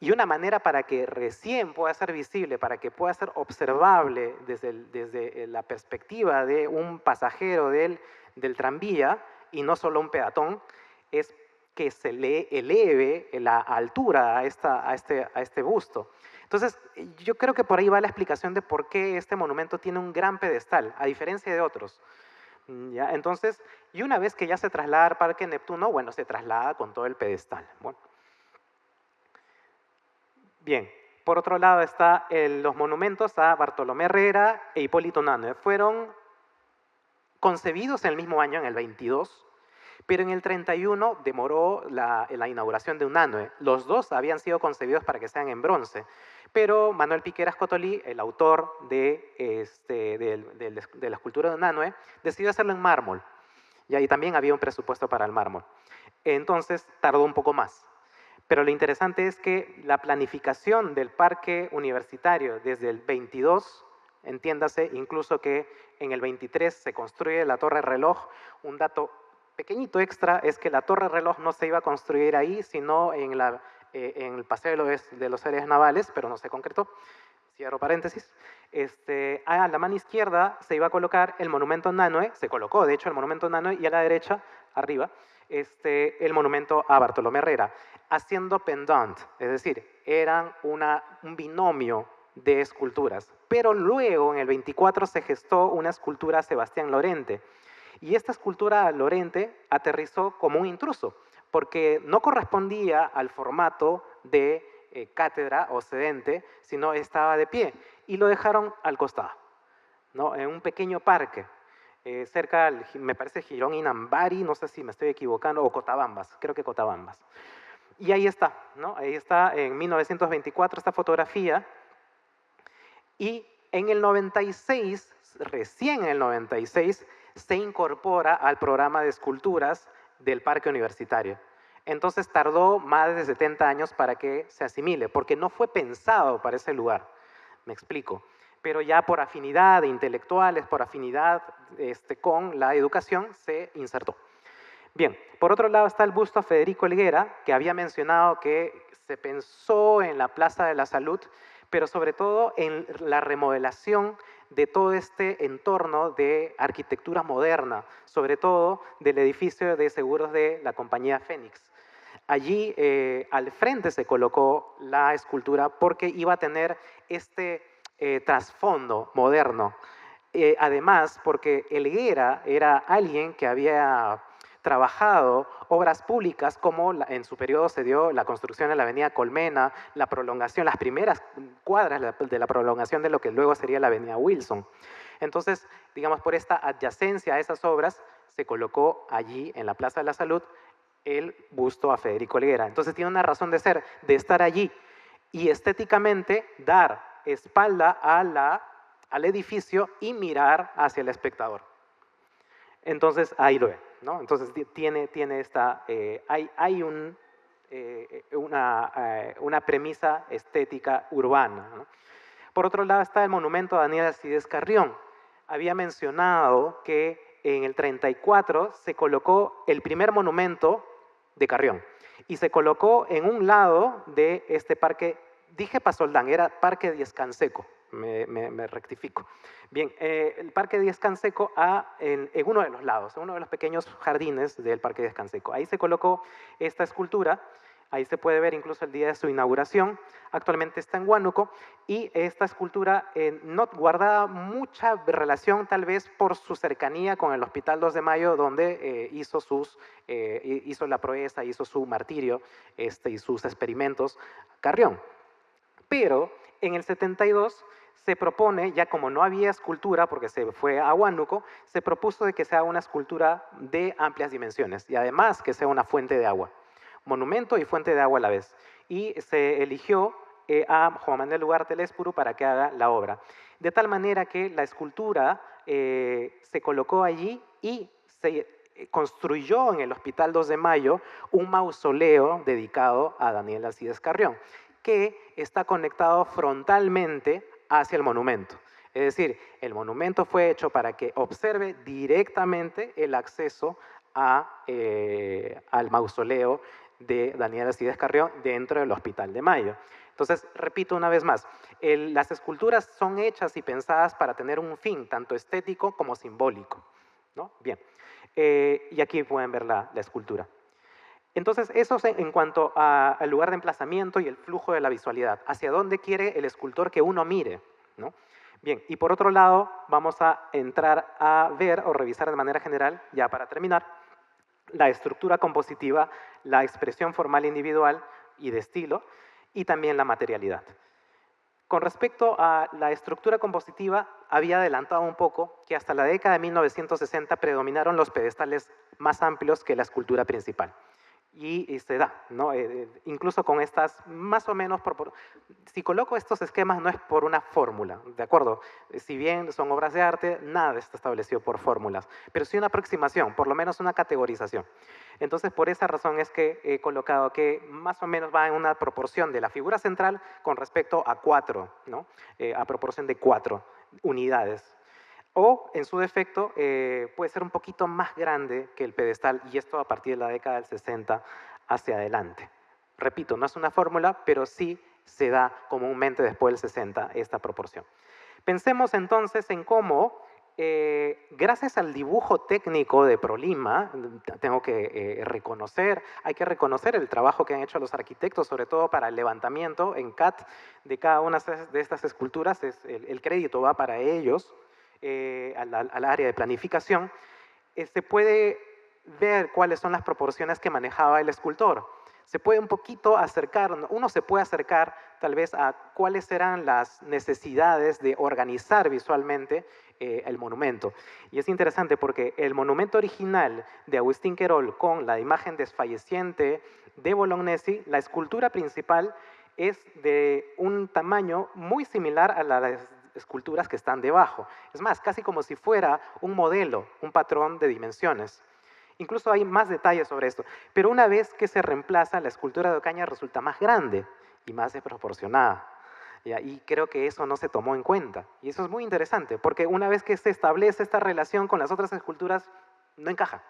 [SPEAKER 1] Y una manera para que recién pueda ser visible, para que pueda ser observable desde la perspectiva de un pasajero del tranvía y no solo un peatón, es que se le eleve la altura a este busto. Entonces, yo creo que por ahí va la explicación de por qué este monumento tiene un gran pedestal, a diferencia de otros. ¿Ya? Entonces, y una vez que ya se traslada al Parque Neptuno, bueno, se traslada con todo el pedestal. Bueno. Bien, por otro lado están los monumentos a Bartolomé Herrera e Hipólito Unanue. Fueron concebidos en el mismo año, en el 22, pero en el 31 demoró la inauguración de Unanue. Los dos habían sido concebidos para que sean en bronce, pero Manuel Piqueras Cotolí, el autor de la escultura de Unanue, decidió hacerlo en mármol. Y ahí también había un presupuesto para el mármol. Entonces tardó un poco más. Pero lo interesante es que la planificación del parque universitario desde el 22, entiéndase, incluso que en el 23 se construye la torre reloj. Un dato pequeñito extra es que la torre reloj no se iba a construir ahí, sino en el Paseo de los Héroes Navales, pero no se concretó. Cierro paréntesis. A la mano izquierda se iba a colocar el monumento Nanue, se colocó de hecho el monumento Nanue, y a la derecha, arriba, el monumento a Bartolomé Herrera, haciendo pendant, es decir, eran un binomio de esculturas. Pero luego, en el 24, se gestó una escultura a Sebastián Lorente. Y esta escultura a Lorente aterrizó como un intruso, porque no correspondía al formato de cátedra o sedente, sino estaba de pie. Y lo dejaron al costado, ¿no? En un pequeño parque, cerca, me parece, Girón Inambari, no sé si me estoy equivocando, o Cotabambas, creo que Cotabambas. Y ahí está, ¿no? Ahí está en 1924 esta fotografía. Y en el 96, recién en el 96, se incorpora al programa de esculturas del Parque Universitario. Entonces tardó más de 70 años para que se asimile, porque no fue pensado para ese lugar. Me explico. Pero ya por afinidad de intelectuales, por afinidad con la educación, se insertó. Bien, por otro lado está el busto a Federico Helguera, que había mencionado que se pensó en la Plaza de la Salud, pero sobre todo en la remodelación de todo este entorno de arquitectura moderna, sobre todo del edificio de seguros de la compañía Fénix. Allí al frente se colocó la escultura porque iba a tener este trasfondo moderno. Además, porque Helguera era alguien que había trabajado obras públicas como en su periodo se dio la construcción de la avenida Colmena, la prolongación, las primeras cuadras de la prolongación de lo que luego sería la avenida Wilson. Entonces, digamos, por esta adyacencia a esas obras, se colocó allí en la Plaza de la Salud el busto a Federico Helguera. Entonces tiene una razón de ser, de estar allí y estéticamente dar espalda al edificio y mirar hacia el espectador. Entonces ahí lo ven, ¿no? Entonces tiene esta, hay una premisa estética urbana, ¿no? Por otro lado está el monumento a Daniel Alcides Carrión. Había mencionado que en el 34 se colocó el primer monumento de Carrión y se colocó en un lado de este parque, dije Pasoldán, era Parque Díez Canseco, me rectifico. Bien, el Parque Díez Canseco en uno de los lados, en uno de los pequeños jardines del Parque Díez Canseco. Ahí se colocó esta escultura. Ahí se puede ver incluso el día de su inauguración. Actualmente está en Huánuco y esta escultura no guarda mucha relación tal vez por su cercanía con el Hospital 2 de Mayo, donde hizo la proeza, hizo su martirio y sus experimentos Carrión. Pero en el 72 se propone, ya como no había escultura, porque se fue a Huánuco, se propuso de que sea una escultura de amplias dimensiones y además que sea una fuente de agua. Monumento y fuente de agua a la vez. Y se eligió a Juan Manuel Ugarte Lespuru para que haga la obra. De tal manera que la escultura se colocó allí y se construyó en el Hospital 2 de Mayo un mausoleo dedicado a Daniel Alcides Carrión, que está conectado frontalmente hacia el monumento. Es decir, el monumento fue hecho para que observe directamente el acceso al mausoleo de Daniel Alcides Carrión dentro del Hospital de Mayo. Entonces, repito una vez más, las esculturas son hechas y pensadas para tener un fin, tanto estético como simbólico, ¿no? Bien, y aquí pueden ver la escultura. Entonces, eso es en cuanto al lugar de emplazamiento y el flujo de la visualidad, hacia dónde quiere el escultor que uno mire, ¿no? Bien, y por otro lado, vamos a entrar a ver o revisar de manera general, ya para terminar, la estructura compositiva, la expresión formal individual y de estilo, y también la materialidad. Con respecto a la estructura compositiva, había adelantado un poco que hasta la década de 1960 predominaron los pedestales más amplios que la escultura principal. Y se da, ¿no? Incluso con estas, más o menos, si coloco estos esquemas no es por una fórmula, ¿de acuerdo? Si bien son obras de arte, nada está establecido por fórmulas, pero sí una aproximación, por lo menos una categorización. Entonces, por esa razón es que he colocado que más o menos va en una proporción de la figura central con respecto a 4, ¿no? A proporción de 4 unidades. O, en su defecto, puede ser un poquito más grande que el pedestal, y esto a partir de la década del 60 hacia adelante. Repito, no es una fórmula, pero sí se da comúnmente después del 60 esta proporción. Pensemos entonces en cómo, gracias al dibujo técnico de Prolima, tengo que hay que reconocer el trabajo que han hecho los arquitectos, sobre todo para el levantamiento en CAT de cada una de estas esculturas, el crédito va para ellos, al área de planificación, se puede ver cuáles son las proporciones que manejaba el escultor. Se puede un poquito acercar, uno se puede acercar tal vez a cuáles eran las necesidades de organizar visualmente el monumento. Y es interesante porque el monumento original de Agustín Querol con la imagen desfalleciente de Bolognesi, la escultura principal es de un tamaño muy similar a la de esculturas que están debajo. Es más, casi como si fuera un modelo, un patrón de dimensiones. Incluso hay más detalles sobre esto. Pero una vez que se reemplaza, la escultura de Ocaña resulta más grande y más desproporcionada. ¿Ya? Y creo que eso no se tomó en cuenta. Y eso es muy interesante, porque una vez que se establece esta relación con las otras esculturas, no encaja,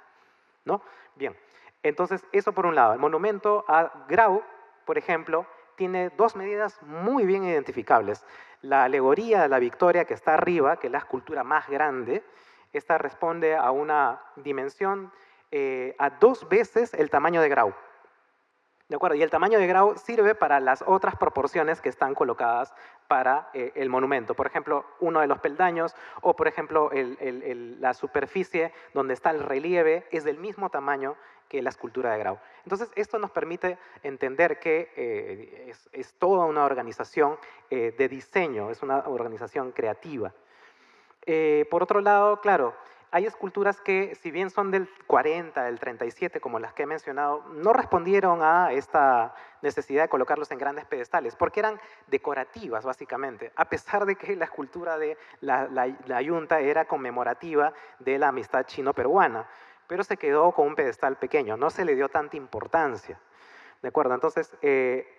[SPEAKER 1] ¿no? Bien, entonces eso por un lado. El monumento a Grau, por ejemplo, tiene dos medidas muy bien identificables. La alegoría de la Victoria que está arriba, que es la escultura más grande, esta responde a una dimensión a 2 veces el tamaño de Grau. ¿De acuerdo? Y el tamaño de Grau sirve para las otras proporciones que están colocadas para el monumento. Por ejemplo, uno de los peldaños o, por ejemplo, la superficie donde está el relieve es del mismo tamaño que la escultura de Grau. Entonces, esto nos permite entender que es toda una organización de diseño, es una organización creativa. Por otro lado, claro, hay esculturas que, si bien son del 40, del 37, como las que he mencionado, no respondieron a esta necesidad de colocarlos en grandes pedestales, porque eran decorativas, básicamente, a pesar de que la escultura de la Yunta era conmemorativa de la amistad chino-peruana, pero se quedó con un pedestal pequeño, no se le dio tanta importancia. ¿De acuerdo? Entonces,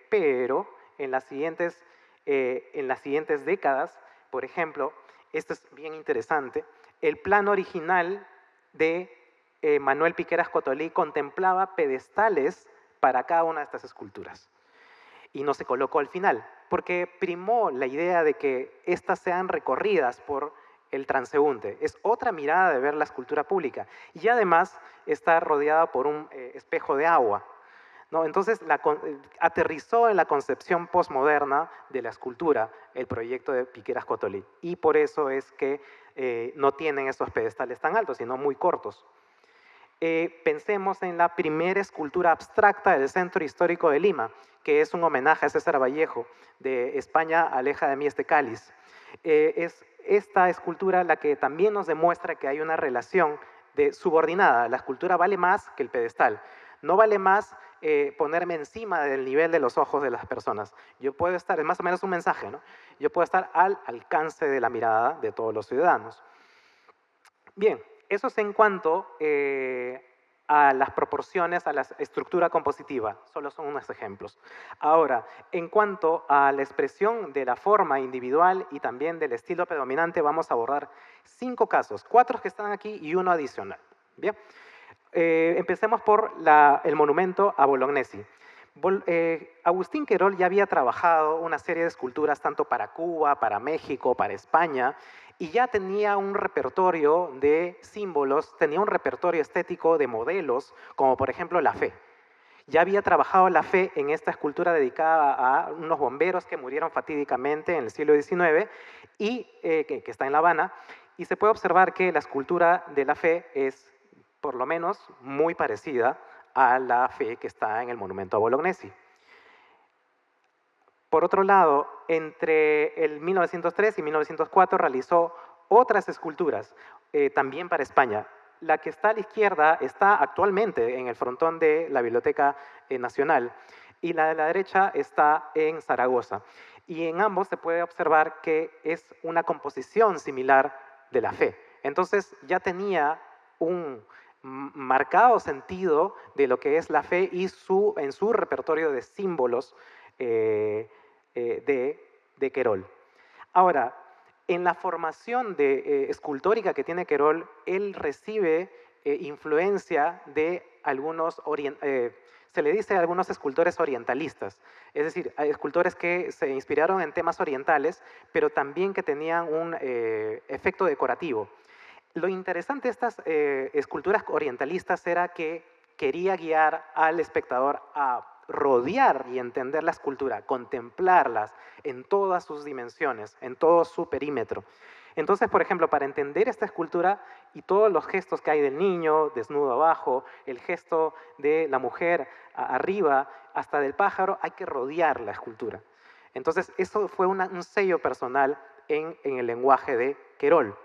[SPEAKER 1] pero en las siguientes en las siguientes décadas, por ejemplo, esto es bien interesante, el plan original de Manuel Piqueras Cotolí contemplaba pedestales para cada una de estas esculturas y no se colocó al final, porque primó la idea de que éstas sean recorridas por el transeúnte. Es otra mirada de ver la escultura pública y además está rodeada por un espejo de agua, ¿no? Entonces aterrizó en la concepción postmoderna de la escultura el proyecto de Piqueras Cotolí y por eso es que no tienen estos pedestales tan altos, sino muy cortos. Pensemos en la primera escultura abstracta del Centro Histórico de Lima, que es un homenaje a César Vallejo, de España aleja de mí este cáliz. Es esta escultura la que también nos demuestra que hay una relación de subordinada. La escultura vale más que el pedestal. No vale más ponerme encima del nivel de los ojos de las personas. Yo puedo estar, es más o menos un mensaje, ¿no? Yo puedo estar al alcance de la mirada de todos los ciudadanos. Bien, eso es en cuanto a las proporciones, a la estructura compositiva. Solo son unos ejemplos. Ahora, en cuanto a la expresión de la forma individual y también del estilo predominante, vamos a abordar 5 casos, 4 que están aquí y uno adicional. Bien, empecemos por el monumento a Bolognesi. Agustín Querol ya había trabajado una serie de esculturas tanto para Cuba, para México, para España, y ya tenía un repertorio de símbolos, tenía un repertorio estético de modelos, como por ejemplo la fe. Ya había trabajado la fe en esta escultura dedicada a unos bomberos que murieron fatídicamente en el siglo XIX, y que está en La Habana, y se puede observar que la escultura de la fe es, por lo menos, muy parecida a la fe que está en el monumento a Bolognesi. Por otro lado, entre el 1903 y 1904 realizó otras esculturas, también para España. La que está a la izquierda está actualmente en el frontón de la Biblioteca Nacional y la de la derecha está en Zaragoza. Y en ambos se puede observar que es una composición similar de la fe. Entonces ya tenía un marcado sentido de lo que es la fe y en su repertorio de símbolos de Querol. Ahora, en la formación escultórica que tiene Querol, él recibe influencia de algunos, se le dice a algunos escultores orientalistas, es decir, hay escultores que se inspiraron en temas orientales, pero también que tenían un efecto decorativo. Lo interesante de estas esculturas orientalistas era que quería guiar al espectador a rodear y entender la escultura, contemplarlas en todas sus dimensiones, en todo su perímetro. Entonces, por ejemplo, para entender esta escultura y todos los gestos que hay del niño desnudo abajo, el gesto de la mujer arriba, hasta del pájaro, hay que rodear la escultura. Entonces, eso fue un sello personal en el lenguaje de Querol.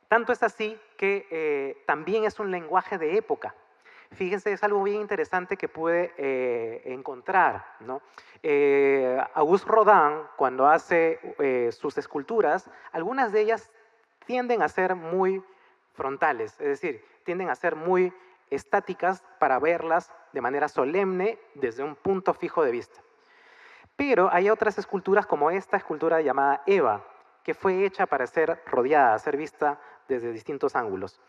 [SPEAKER 1] Tanto es así que también es un lenguaje de época. Fíjense, es algo bien interesante que pude encontrar, ¿no? Auguste Rodin, cuando hace sus esculturas, algunas de ellas tienden a ser muy frontales, es decir, tienden a ser muy estáticas para verlas de manera solemne desde un punto fijo de vista. Pero hay otras esculturas como esta escultura llamada Eva, que fue hecha para ser rodeada, ser vista desde distintos ángulos.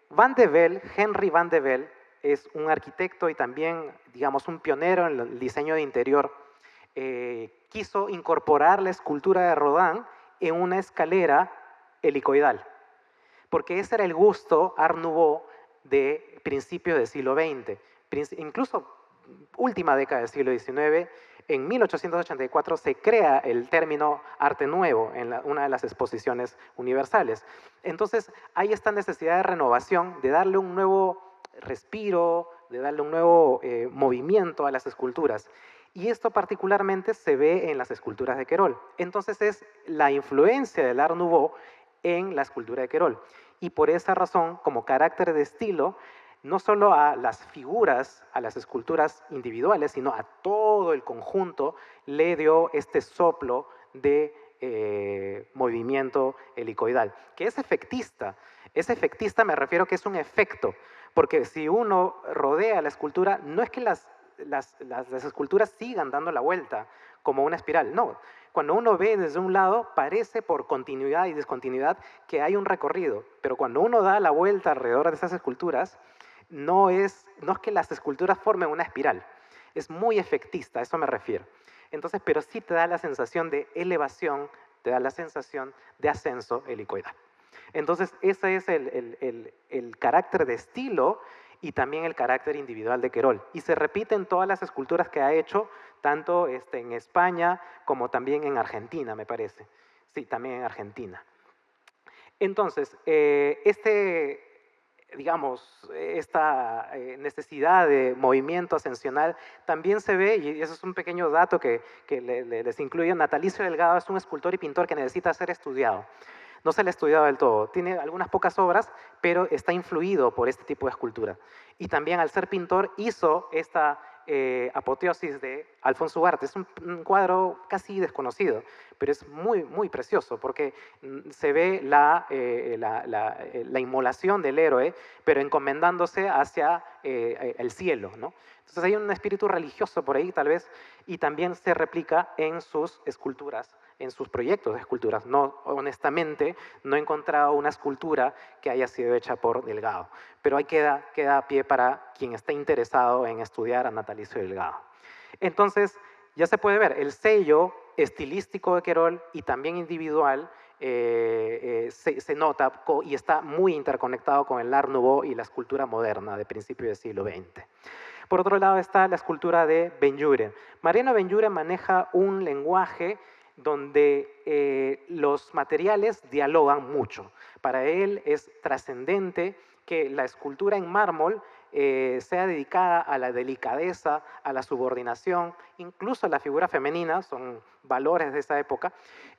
[SPEAKER 1] Van de Velde, Henry Van de Velde, es un arquitecto y también, digamos, un pionero en el diseño de interior. Quiso incorporar la escultura de Rodin en una escalera helicoidal, porque ese era el gusto Art Nouveau de principios del siglo XX, incluso última década del siglo XIX. En 1884 se crea el término arte nuevo en una de las exposiciones universales. Entonces hay esta necesidad de renovación, de darle un nuevo respiro, de darle un nuevo movimiento a las esculturas. Y esto particularmente se ve en las esculturas de Querol. Entonces es la influencia del Art Nouveau en la escultura de Querol. Y por esa razón, como carácter de estilo, no solo a las figuras, a las esculturas individuales, sino a todo el conjunto, le dio este soplo de movimiento helicoidal, que es efectista. Es efectista, me refiero que es un efecto, porque si uno rodea la escultura, no es que las esculturas sigan dando la vuelta como una espiral. No, cuando uno ve desde un lado, parece por continuidad y discontinuidad que hay un recorrido, pero cuando uno da la vuelta alrededor de esas esculturas, no es que las esculturas formen una espiral, es muy efectista, a eso me refiero. Entonces, pero sí te da la sensación de elevación, te da la sensación de ascenso helicoidal. Entonces, ese es el carácter de estilo y también el carácter individual de Querol. Y se repite en todas las esculturas que ha hecho, tanto en España como también en Argentina, me parece. Sí, también en Argentina. Entonces, digamos, esta necesidad de movimiento ascensional también se ve, y eso es un pequeño dato que les incluyo, Natalicio Delgado es un escultor y pintor que necesita ser estudiado. No se le ha estudiado del todo. Tiene algunas pocas obras, pero está influido por este tipo de escultura. Y también al ser pintor hizo esta apoteosis de Alfonso Ugarte. Es un cuadro casi desconocido, pero es muy, muy precioso porque se ve la inmolación del héroe, pero encomendándose hacia el cielo, ¿no? Entonces hay un espíritu religioso por ahí, tal vez, y también se replica en sus esculturas, en sus proyectos de esculturas. No, honestamente, no he encontrado una escultura que haya sido hecha por Delgado, pero ahí queda a pie para quien esté interesado en estudiar a Natalicio Delgado. Entonces, ya se puede ver el sello estilístico de Querol y también individual se nota y está muy interconectado con el Art Nouveau y la escultura moderna de principios del siglo XX. Por otro lado está la escultura de Benlliure. Mariano Benlliure maneja un lenguaje donde los materiales dialogan mucho. Para él es trascendente que la escultura en mármol sea dedicada a la delicadeza, a la subordinación, incluso a la figura femenina, son valores de esa época,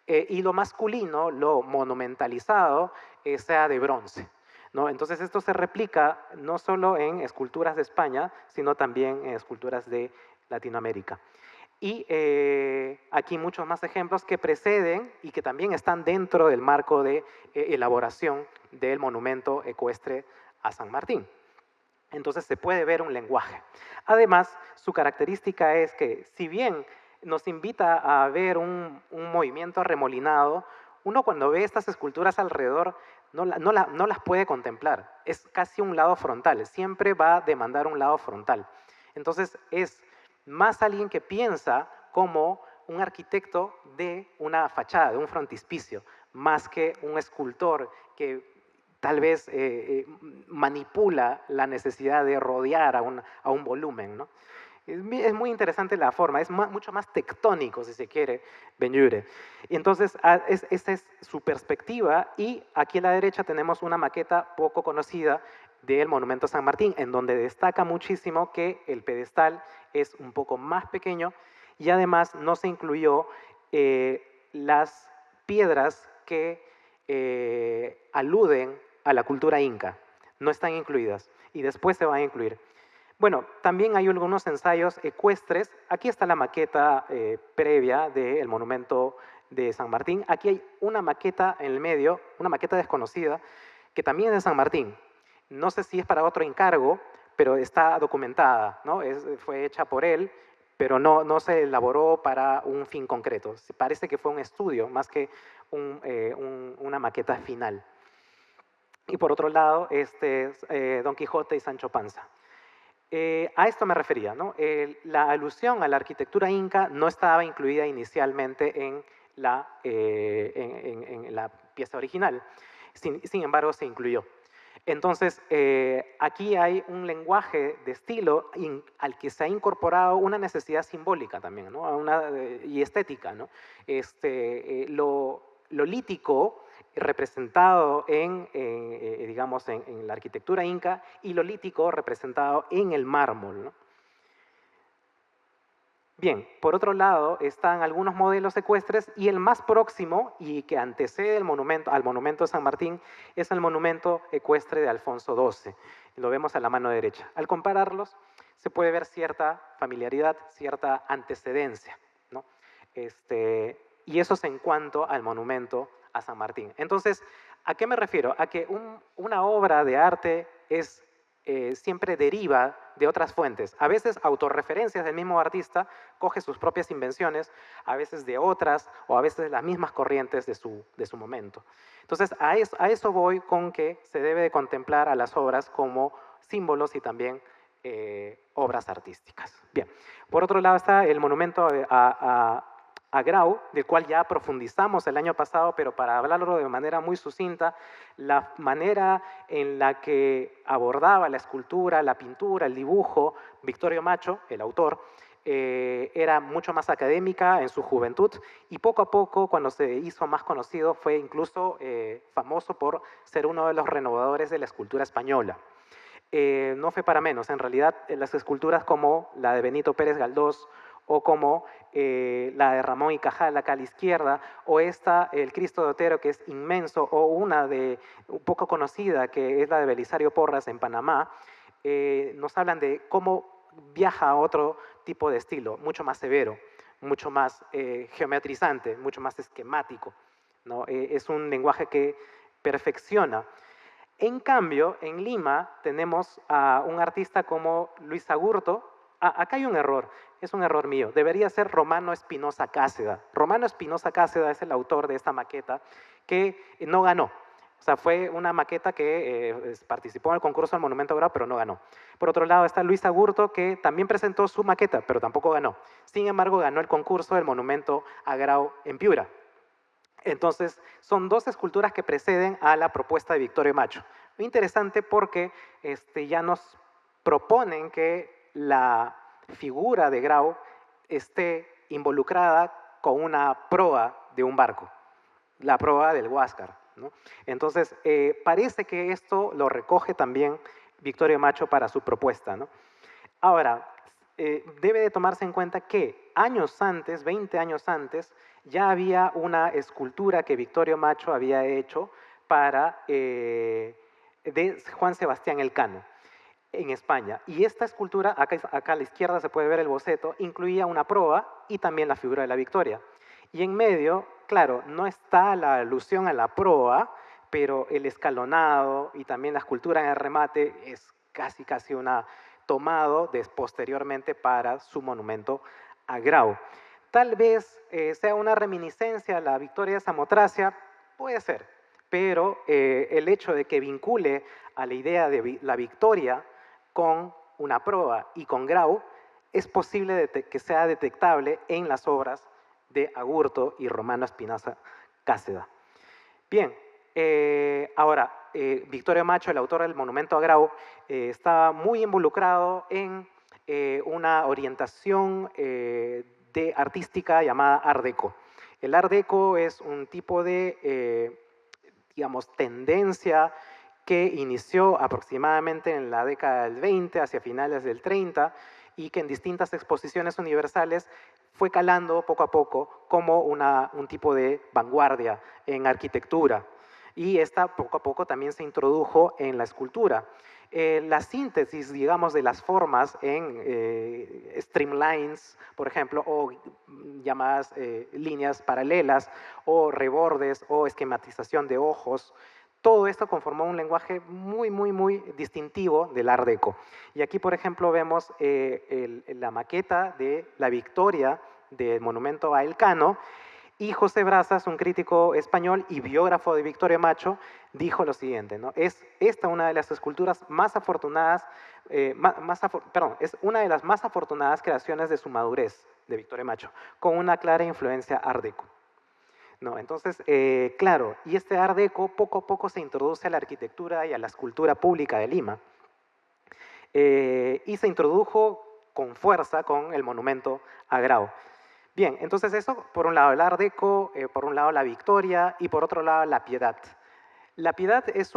[SPEAKER 1] y lo masculino, lo monumentalizado, sea de bronce, ¿no? Entonces esto se replica no solo en esculturas de España, sino también en esculturas de Latinoamérica. Y aquí muchos más ejemplos que preceden y que también están dentro del marco de elaboración del monumento ecuestre a San Martín. Entonces se puede ver un lenguaje. Además, su característica es que si bien nos invita a ver un movimiento arremolinado, uno cuando ve estas esculturas alrededor no las puede contemplar. Es casi un lado frontal, siempre va a demandar un lado frontal. Entonces es más alguien que piensa como un arquitecto de una fachada, de un frontispicio, más que un escultor que tal vez manipula la necesidad de rodear a un volumen, ¿no? Es muy interesante la forma, es mucho más tectónico, si se quiere, Benlliure. Y entonces, esa es su perspectiva, y aquí a la derecha tenemos una maqueta poco conocida del Monumento a San Martín, en donde destaca muchísimo que el pedestal es un poco más pequeño y además no se incluyó las piedras que aluden a la cultura inca. No están incluidas y después se van a incluir. Bueno, también hay algunos ensayos ecuestres. Aquí está la maqueta previa del monumento de San Martín. Aquí hay una maqueta en el medio, una maqueta desconocida, que también es de San Martín. No sé si es para otro encargo, pero está documentada, ¿no? Fue hecha por él, pero no se elaboró para un fin concreto. Parece que fue un estudio más que una maqueta final. Y por otro lado, Don Quijote y Sancho Panza. A esto me refería, ¿no? La alusión a la arquitectura inca no estaba incluida inicialmente en la pieza original, sin embargo se incluyó. Entonces, aquí hay un lenguaje de estilo al que se ha incorporado una necesidad simbólica también, ¿no? Y estética, ¿no? Lo lítico representado digamos, en la arquitectura inca y lo lítico representado en el mármol, ¿no? Bien, por otro lado están algunos modelos ecuestres y el más próximo y que antecede al monumento de San Martín es el monumento ecuestre de Alfonso XII. Lo vemos a la mano derecha. Al compararlos se puede ver cierta familiaridad, cierta antecedencia, ¿no? Y eso es en cuanto al monumento a San Martín. Entonces, ¿a qué me refiero? A que una obra de arte siempre deriva de otras fuentes. A veces autorreferencias del mismo artista, coge sus propias invenciones, a veces de otras o a veces de las mismas corrientes de su momento. Entonces, a eso voy con que se debe de contemplar a las obras como símbolos y también obras artísticas. Bien, por otro lado está el monumento a Grau, del cual ya profundizamos el año pasado, pero para hablarlo de manera muy sucinta, la manera en la que abordaba la escultura, la pintura, el dibujo, Victorio Macho, el autor, era mucho más académica en su juventud y poco a poco, cuando se hizo más conocido, fue incluso famoso por ser uno de los renovadores de la escultura española. No fue para menos, en realidad las esculturas como la de Benito Pérez Galdós o como la de Ramón y Cajal acá a la izquierda, o esta, el Cristo de Otero, que es inmenso, o una de un poco conocida, que es la de Belisario Porras en Panamá, nos hablan de cómo viaja a otro tipo de estilo, mucho más severo, mucho más geometrizante, mucho más esquemático, ¿no? Es un lenguaje que perfecciona. En cambio, en Lima tenemos a un artista como Luis Agurto. Acá hay un error, es un error mío. Debería ser Romano Espinosa Cáceda. Romano Espinosa Cáceda es el autor de esta maqueta que no ganó. O sea, fue una maqueta que participó en el concurso del Monumento a Grau, pero no ganó. Por otro lado está Luis Agurto, que también presentó su maqueta, pero tampoco ganó. Sin embargo, ganó el concurso del Monumento a Grau en Piura. Entonces, son dos esculturas que preceden a la propuesta de Victorio Macho. Muy interesante porque ya nos proponen que la figura de Grau esté involucrada con una proa de un barco, la proa del Huáscar, ¿no? Entonces, parece que esto lo recoge también Victorio Macho para su propuesta, ¿no? Ahora, debe de tomarse en cuenta que años antes, 20 años antes, ya había una escultura que Victorio Macho había hecho de Juan Sebastián Elcano en España. Y esta escultura, acá a la izquierda se puede ver el boceto, incluía una proa y también la figura de la Victoria. Y en medio, claro, no está la alusión a la proa, pero el escalonado y también la escultura en el remate es casi una tomado posteriormente para su monumento a Grau. Tal vez sea una reminiscencia a la Victoria de Samotracia, puede ser, pero el hecho de que vincule a la idea de la Victoria con una proa y con Grau es posible que sea detectable en las obras de Agurto y Romano Espinosa Cáceda. Bien, ahora, Victorio Macho, el autor del Monumento a Grau, estaba muy involucrado en una orientación artística llamada Art Deco. El Art Deco es un tipo de, digamos, tendencia que inició aproximadamente en la década del 20, hacia finales del 30, y que en distintas exposiciones universales fue calando poco a poco como un tipo de vanguardia en arquitectura. Y esta poco a poco también se introdujo en la escultura. La síntesis, digamos, de las formas en streamlines, por ejemplo, o llamadas líneas paralelas, o rebordes, o esquematización de ojos, todo esto conformó un lenguaje muy distintivo del Art Deco. Y aquí, por ejemplo, vemos la maqueta de la Victoria del monumento a Elcano, y José Brazas, un crítico español y biógrafo de Victorio Macho, dijo lo siguiente, ¿no? Es esta una de las esculturas más afortunadas, es una de las más afortunadas creaciones de su madurez, de Victorio Macho, con una clara influencia Art Deco. No, entonces, claro, y este Art Deco poco a poco se introduce a la arquitectura y a la escultura pública de Lima. Y se introdujo con fuerza con el monumento a Grau. Bien, entonces eso, por un lado el Art Deco, por un lado la Victoria y por otro lado la Piedad. La Piedad es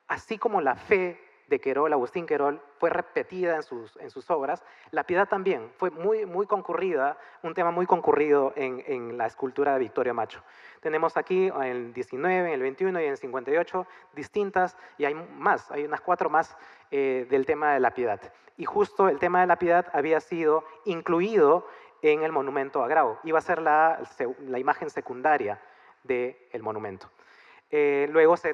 [SPEAKER 1] así como la fe de Querol, Agustín Querol, fue repetida en sus obras, la Piedad también fue muy concurrida, un tema muy concurrido en la escultura de Victorio Macho. Tenemos aquí en el 19, en el 21 y en el 58 distintas, y hay más, hay unas 4 más del tema de la Piedad. Y justo el tema de la Piedad había sido incluido en el monumento a Grau. Iba a ser la imagen secundaria del monumento. Luego se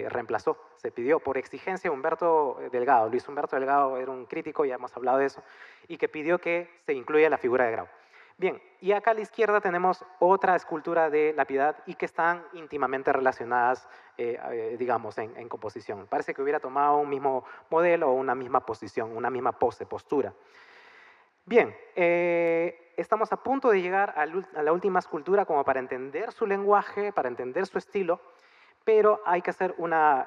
[SPEAKER 1] reemplazó, se pidió por exigencia de Humberto Delgado. Luis Humberto Delgado era un crítico, ya hemos hablado de eso, y que pidió que se incluya la figura de Grau. Bien, y acá a la izquierda tenemos otra escultura de La Piedad y que están íntimamente relacionadas, digamos, en composición. Parece que hubiera tomado un mismo modelo o una misma posición, una misma postura. Bien, estamos a punto de llegar a la última escultura como para entender su lenguaje, para entender su estilo, pero hay que hacer una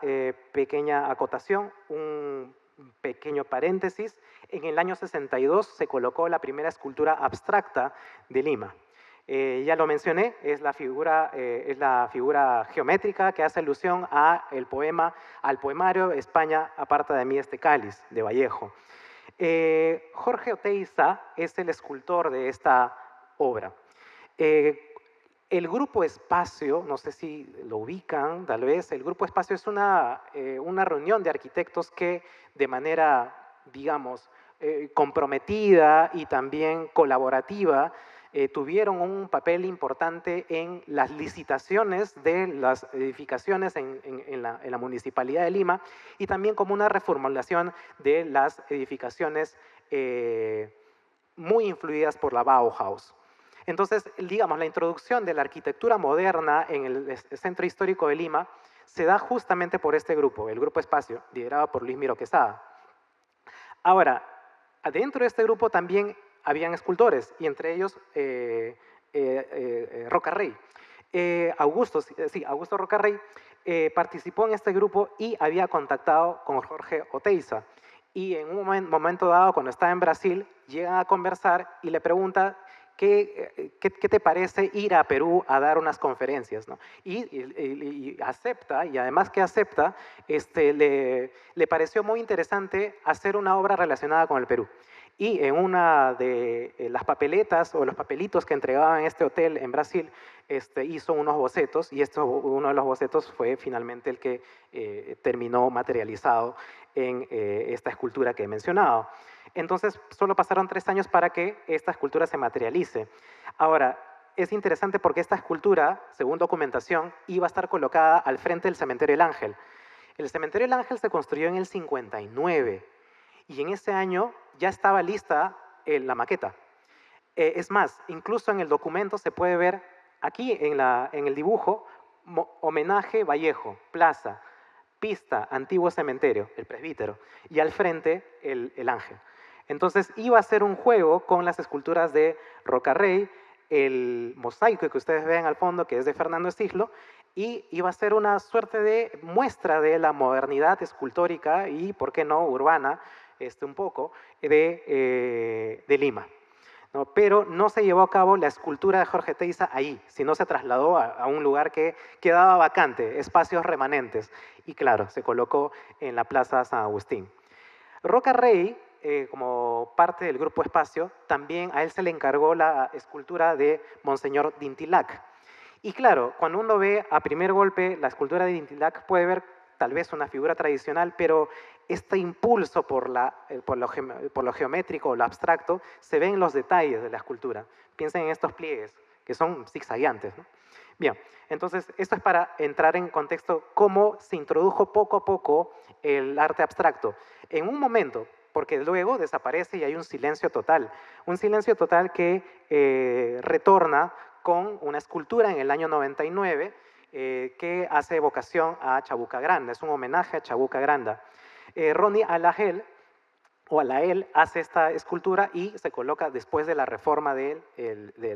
[SPEAKER 1] pequeña acotación, un pequeño paréntesis. En el año 62 se colocó la primera escultura abstracta de Lima. Ya lo mencioné, es la figura geométrica que hace alusión al poemario España aparta de mí este cáliz, de Vallejo. Jorge Oteiza es el escultor de esta obra. El Grupo Espacio, no sé si lo ubican, tal vez, el Grupo Espacio es una reunión de arquitectos que de manera, digamos, comprometida y también colaborativa, tuvieron un papel importante en las licitaciones de las edificaciones en la Municipalidad de Lima y también como una reformulación de las edificaciones muy influidas por la Bauhaus. Entonces, digamos, la introducción de la arquitectura moderna en el Centro Histórico de Lima se da justamente por este grupo, el Grupo Espacio, liderado por Luis Miro Quesada. Ahora, dentro de este grupo también habían escultores, y entre ellos Roca Rey. Augusto Roca Rey participó en este grupo y había contactado con Jorge Oteiza. Y en un momento dado, cuando estaba en Brasil, llega a conversar y le pregunta ¿qué te parece ir a Perú a dar unas conferencias? ¿No? Y acepta, y además que acepta, le pareció muy interesante hacer una obra relacionada con el Perú. Y en una de las papeletas o los papelitos que entregaban en este hotel en Brasil, hizo unos bocetos y uno de los bocetos fue finalmente el que terminó materializado en esta escultura que he mencionado. Entonces, solo pasaron 3 años para que esta escultura se materialice. Ahora, es interesante porque esta escultura, según documentación, iba a estar colocada al frente del Cementerio del Ángel. El Cementerio del Ángel se construyó en el 59 y en ese año ya estaba lista la maqueta. Es más, incluso en el documento se puede ver aquí en el dibujo, homenaje Vallejo, plaza, pista, antiguo cementerio, el presbítero, y al frente el ángel. Entonces iba a ser un juego con las esculturas de Roca Rey, el mosaico que ustedes ven al fondo, que es de Fernando Estiglo, y iba a ser una suerte de muestra de la modernidad escultórica y, por qué no, urbana, un poco, de Lima. ¿No? Pero no se llevó a cabo la escultura de Jorge Teiza ahí, sino se trasladó a un lugar que quedaba vacante, espacios remanentes. Y claro, se colocó en la Plaza San Agustín. Roca Rey, como parte del Grupo Espacio, también a él se le encargó la escultura de Monseñor Dintilac. Y claro, cuando uno ve a primer golpe la escultura de Dintilac, puede ver tal vez una figura tradicional, pero este impulso por lo geométrico o lo abstracto se ve en los detalles de la escultura. Piensen en estos pliegues, que son zigzagueantes, ¿no? Bien, entonces esto es para entrar en contexto cómo se introdujo poco a poco el arte abstracto. En un momento, porque luego desaparece y hay un silencio total que retorna con una escultura en el año 99 que hace evocación a Chabuca Granda, es un homenaje a Chabuca Granda. Ronnie Alael hace esta escultura y se coloca después de la reforma de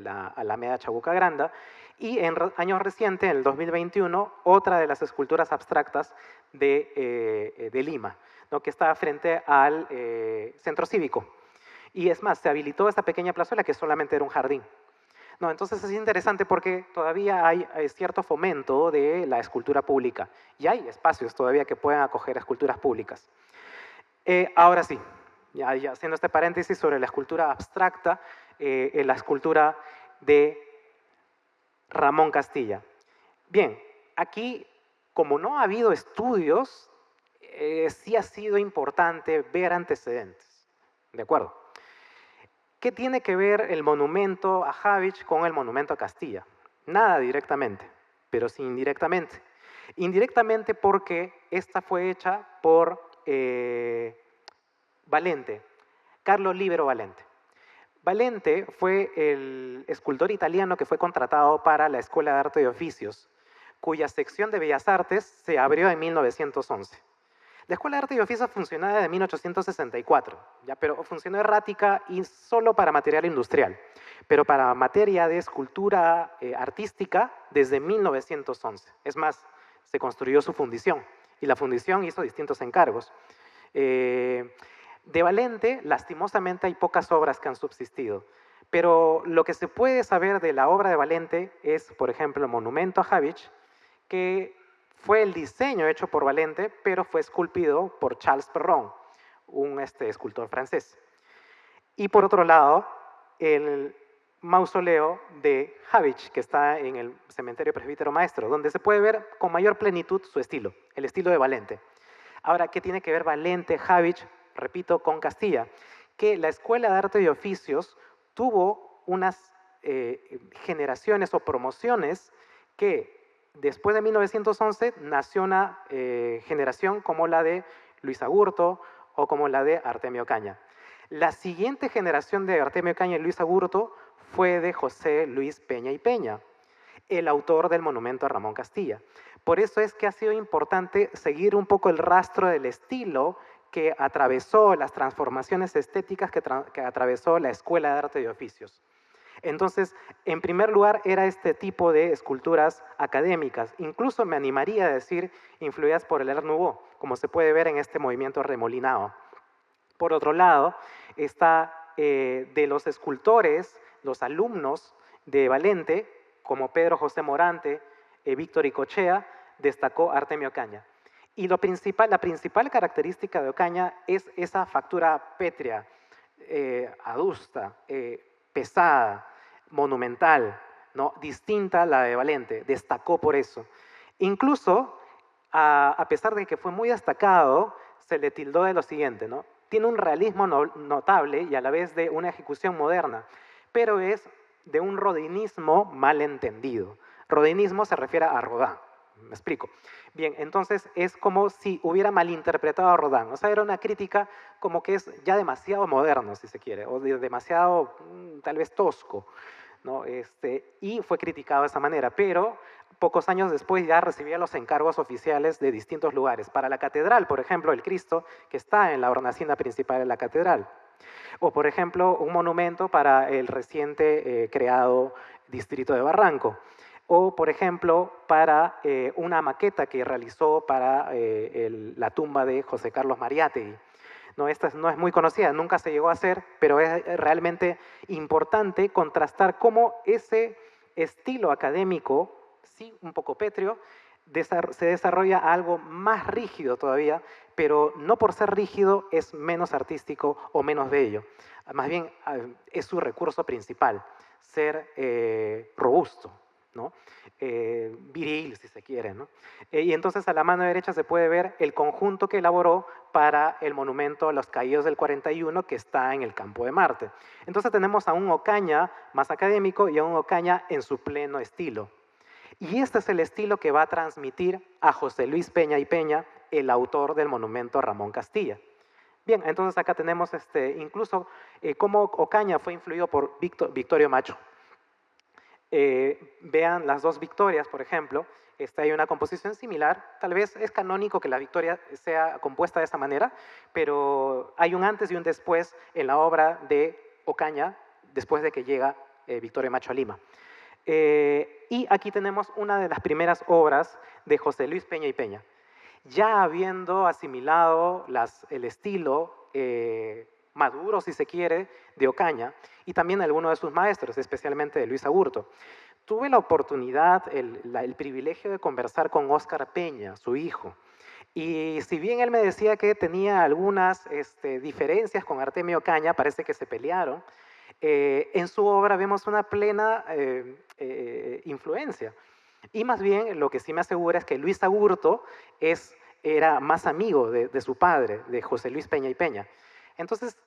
[SPEAKER 1] la Alameda Chabuca Granda. Y en años recientes, en el 2021, otra de las esculturas abstractas de Lima, ¿no? Que está frente al centro cívico. Y es más, se habilitó esta pequeña plazuela que solamente era un jardín. No, entonces es interesante porque todavía hay cierto fomento de la escultura pública y hay espacios todavía que pueden acoger esculturas públicas. Ahora sí, ya haciendo este paréntesis sobre la escultura abstracta, la escultura de Ramón Castilla. Bien, aquí, como no ha habido estudios, sí ha sido importante ver antecedentes. ¿De acuerdo? ¿Qué tiene que ver el monumento a Javich con el monumento a Castilla? Nada directamente. pero sí indirectamente. Indirectamente porque esta fue hecha por Valente, Carlo Libero Valente. Valente fue el escultor italiano que fue contratado para la Escuela de Arte y Oficios, cuya sección de Bellas Artes se abrió en 1911. La Escuela de Arte y Oficios funcionaba desde 1864, ¿ya? Pero funcionó errática y solo para material industrial, pero para materia de escultura artística desde 1911. Es más, se construyó su fundición y la fundición hizo distintos encargos. De Valente, lastimosamente, hay pocas obras que han subsistido, pero lo que se puede saber de la obra de Valente es, por ejemplo, el monumento a Habich, que fue el diseño hecho por Valente, pero fue esculpido por Charles Perron, un escultor francés. Y por otro lado, el mausoleo de Habich, que está en el cementerio Presbítero Maestro, donde se puede ver con mayor plenitud su estilo, el estilo de Valente. Ahora, ¿qué tiene que ver Valente, Habich, repito, con Castilla? Que la Escuela de Arte y Oficios tuvo unas generaciones o promociones que después de 1911 nació una generación como la de Luis Agurto o como la de Artemio Caña. La siguiente generación de Artemio Caña y Luis Agurto fue de José Luis Peña y Peña, el autor del monumento a Ramón Castilla. Por eso es que ha sido importante seguir un poco el rastro del estilo que atravesó las transformaciones estéticas que atravesó la Escuela de Arte y Oficios. Entonces, en primer lugar, era este tipo de esculturas académicas, incluso me animaría a decir influidas por el Art Nouveau, como se puede ver en este movimiento remolinado. Por otro lado, está de los escultores, los alumnos de Valente, como Pedro José Morante, Víctor Icochea, destacó Artemio Caña. Y la principal característica de Ocaña es esa factura pétrea, adusta, pesada, monumental, ¿no? Distinta a la de Valente, destacó por eso. Incluso, a pesar de que fue muy destacado, se le tildó de lo siguiente, ¿no? Tiene un realismo notable y a la vez de una ejecución moderna, pero es de un rodinismo mal entendido. Rodinismo se refiere a Rodin, me explico. Bien, entonces es como si hubiera malinterpretado a Rodin. O sea, era una crítica como que es ya demasiado moderno, si se quiere, o demasiado tal vez tosco, ¿no? Y fue criticado de esa manera, pero pocos años después ya recibía los encargos oficiales de distintos lugares. Para la catedral, por ejemplo, el Cristo, que está en la hornacina principal de la catedral. O, por ejemplo, un monumento para el reciente creado distrito de Barranco. O, por ejemplo, para una maqueta que realizó para la tumba de José Carlos Mariátegui. No, esta no es muy conocida, nunca se llegó a hacer, pero es realmente importante contrastar cómo ese estilo académico, sí, un poco pétreo, se desarrolla a algo más rígido todavía, pero no por ser rígido es menos artístico o menos bello. Más bien es su recurso principal, ser robusto, ¿no? Viril, si se quiere, ¿no? Y entonces a la mano derecha se puede ver el conjunto que elaboró para el monumento a los caídos del 41 que está en el campo de Marte. Entonces tenemos a un Ocaña más académico y a un Ocaña en su pleno estilo. Y este es el estilo que va a transmitir a José Luis Peña y Peña, el autor del monumento a Ramón Castilla. Bien, entonces acá tenemos incluso cómo Ocaña fue influido por Victorio Macho. Vean las dos Victorias, por ejemplo. Hay una composición similar. Tal vez es canónico que la Victoria sea compuesta de esa manera, pero hay un antes y un después en la obra de Ocaña, después de que llega Victorio Macho a Lima. Y aquí tenemos una de las primeras obras de José Luis Peña y Peña. Ya habiendo asimilado el estilo maduro, si se quiere, de Ocaña, y también algunos de sus maestros, especialmente de Luis Agurto. Tuve la oportunidad, el privilegio de conversar con Óscar Peña, su hijo, y si bien él me decía que tenía algunas diferencias con Artemio Caña, parece que se pelearon, en su obra vemos una plena influencia. Y más bien, lo que sí me asegura es que Luis Agurto era más amigo de su padre, de José Luis Peña y Peña. Entonces,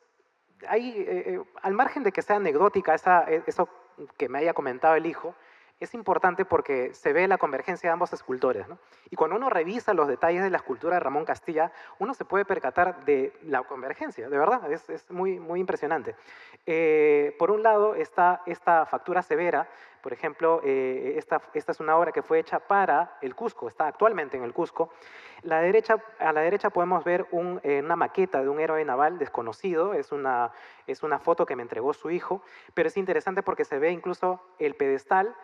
[SPEAKER 1] al margen de que sea anecdótica eso que me haya comentado el hijo, es importante porque se ve la convergencia de ambos escultores, ¿no? Y cuando uno revisa los detalles de la escultura de Ramón Castilla, uno se puede percatar de la convergencia, de verdad, es muy, muy impresionante. Por un lado está esta factura severa, por ejemplo, esta es una obra que fue hecha para el Cusco, está actualmente en el Cusco. A la derecha podemos ver una maqueta de un héroe naval desconocido, es una foto que me entregó su hijo, pero es interesante porque se ve incluso el pedestal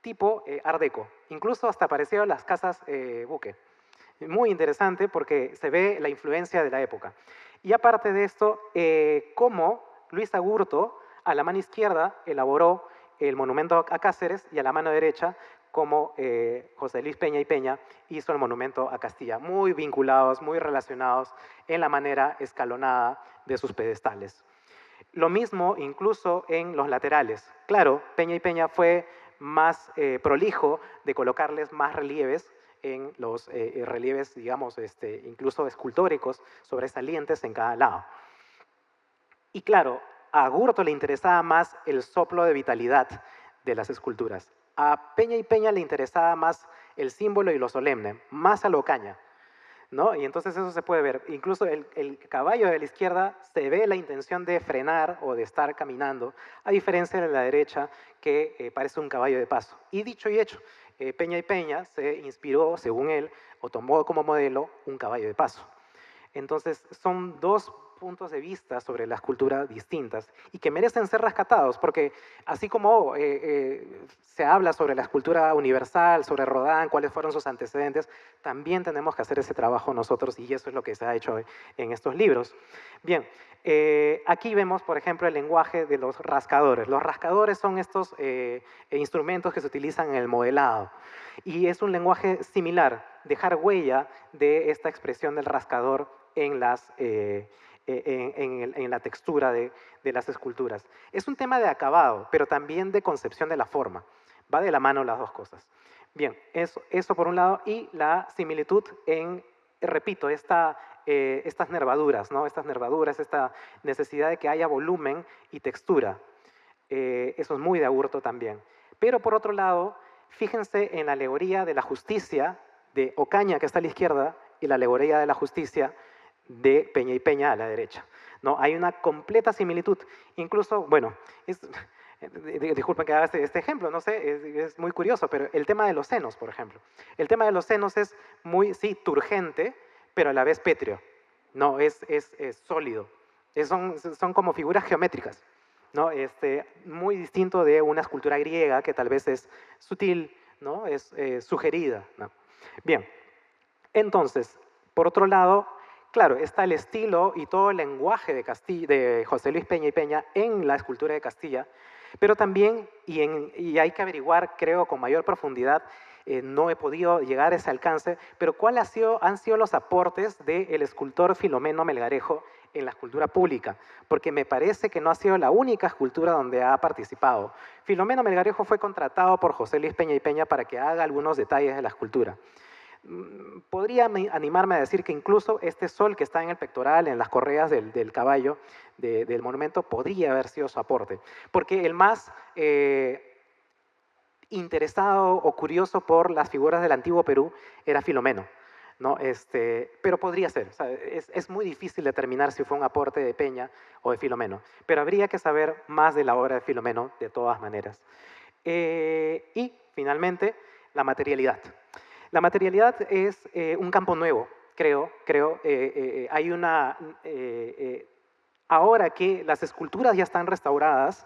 [SPEAKER 1] tipo Art Deco, incluso hasta parecido a las casas buque. Muy interesante porque se ve la influencia de la época. Y aparte de esto, cómo Luis Agurto, a la mano izquierda, elaboró el monumento a Cáceres y a la mano derecha, como José Luis Peña y Peña hizo el monumento a Castilla. Muy vinculados, muy relacionados en la manera escalonada de sus pedestales. Lo mismo incluso en los laterales. Claro, Peña y Peña fue más prolijo de colocarles más relieves en los relieves, digamos, incluso escultóricos, sobresalientes en cada lado. Y claro, a Gurto le interesaba más el soplo de vitalidad de las esculturas. A Peña y Peña le interesaba más el símbolo y lo solemne, más a lo Ocaña, ¿no? Y entonces eso se puede ver. Incluso el caballo de la izquierda se ve la intención de frenar o de estar caminando, a diferencia de la derecha, que parece un caballo de paso. Y dicho y hecho, Peña y Peña se inspiró, según él, o tomó como modelo un caballo de paso. Entonces, son dos puntos de vista sobre la escultura distintas y que merecen ser rescatados, porque así como se habla sobre la escultura universal, sobre Rodin, cuáles fueron sus antecedentes, también tenemos que hacer ese trabajo nosotros y eso es lo que se ha hecho en estos libros. Bien, aquí vemos, por ejemplo, el lenguaje de los rascadores. Los rascadores son estos instrumentos que se utilizan en el modelado y es un lenguaje similar, dejar huella de esta expresión del rascador en la textura de las esculturas. Es un tema de acabado, pero también de concepción de la forma. Va de la mano las dos cosas. Bien, eso por un lado, y la similitud en, repito, estas nervaduras, ¿no? Estas nervaduras, esta necesidad de que haya volumen y textura. Eso es muy de Agurto también. Pero por otro lado, fíjense en la alegoría de la justicia de Ocaña, que está a la izquierda, y la alegoría de la justicia de Peña y Peña a la derecha. ¿No? Hay una completa similitud. Incluso, bueno, disculpen que haga este ejemplo, no sé, es muy curioso, pero el tema de los senos, por ejemplo. El tema de los senos es muy, sí, turgente, pero a la vez pétreo. No, es sólido. Son como figuras geométricas. ¿No? Muy distinto de una escultura griega que tal vez es sutil, ¿no? Es sugerida. ¿No? Bien, entonces, por otro lado, claro, está el estilo y todo el lenguaje de José Luis Peña y Peña en la escultura de Castilla, pero también, y hay que averiguar, creo, con mayor profundidad, no he podido llegar a ese alcance, pero cuáles han sido los aportes del escultor Filomeno Melgarejo en la escultura pública, porque me parece que no ha sido la única escultura donde ha participado. Filomeno Melgarejo fue contratado por José Luis Peña y Peña para que haga algunos detalles de la escultura. Podría animarme a decir que incluso este sol que está en el pectoral, en las correas del caballo del monumento, podría haber sido su aporte. Porque el más interesado o curioso por las figuras del antiguo Perú era Filomeno. ¿No? Pero podría ser. O sea, es muy difícil determinar si fue un aporte de Peña o de Filomeno. Pero habría que saber más de la obra de Filomeno de todas maneras. Y finalmente, la materialidad. La materialidad es un campo nuevo, creo. Hay ahora que las esculturas ya están restauradas,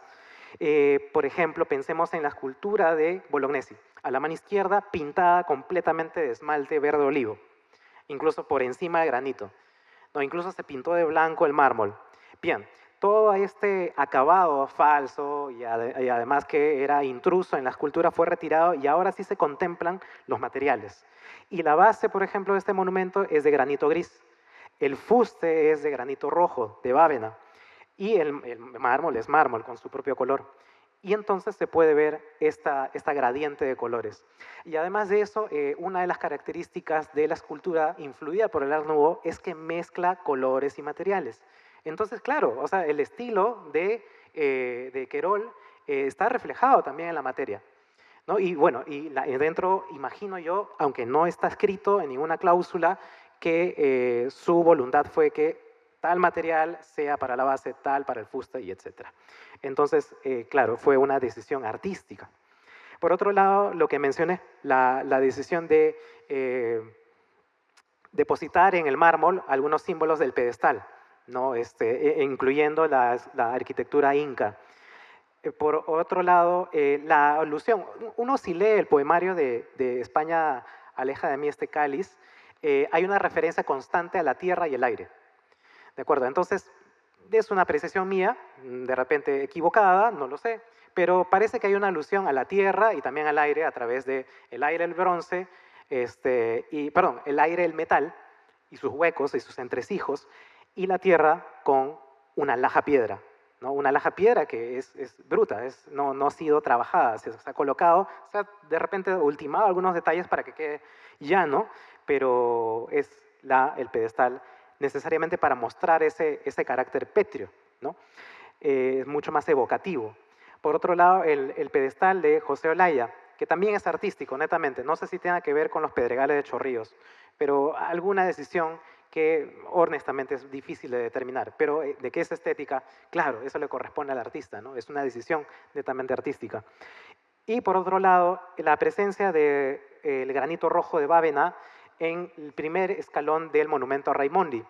[SPEAKER 1] por ejemplo, pensemos en la escultura de Bolognesi, a la mano izquierda pintada completamente de esmalte verde olivo, incluso por encima de granito. No, incluso se pintó de blanco el mármol. Bien, todo este acabado falso y además que era intruso en la escultura fue retirado y ahora sí se contemplan los materiales. Y la base, por ejemplo, de este monumento es de granito gris. El fuste es de granito rojo, de bávena. Y el mármol es mármol con su propio color. Y entonces se puede ver esta gradiente de colores. Y además de eso, una de las características de la escultura influida por el Art Nouveau es que mezcla colores y materiales. Entonces, claro, o sea, el estilo de Querol está reflejado también en la materia.
[SPEAKER 2] ¿no? Y bueno, y dentro, imagino yo, aunque no está escrito en ninguna cláusula, que su voluntad fue que tal material sea para la base, tal para el fuste y etcétera. Entonces, claro, fue una decisión artística. Por otro lado, lo que mencioné, la decisión de depositar en el mármol algunos símbolos del pedestal, ¿no? Incluyendo la arquitectura inca. Por otro lado, la alusión, uno si lee el poemario de España, aleja de mí este cáliz, hay una referencia constante a la tierra y el aire. ¿De acuerdo? Entonces, es una apreciación mía, de repente equivocada, no lo sé, pero parece que hay una alusión a la tierra y también al aire a través de el aire, el bronce, perdón, el aire, el metal y sus huecos y sus entresijos, y la tierra con una laja piedra, ¿no? Una laja piedra que es bruta, no ha sido trabajada, se ha colocado, se ha de repente ultimado algunos detalles para que quede llano, pero es el pedestal necesariamente para mostrar ese carácter pétreo, ¿no? Es mucho más evocativo. Por otro lado, el pedestal de José Olaya, que también es artístico, netamente. No sé si tenga que ver con los pedregales de Chorrillos, pero alguna decisión que honestamente es difícil de determinar. Pero de qué es estética, claro, eso le corresponde al artista, ¿no? Es una decisión netamente artística. Y por otro lado, la presencia del granito rojo de Bávena en el primer escalón del monumento a Raimondi,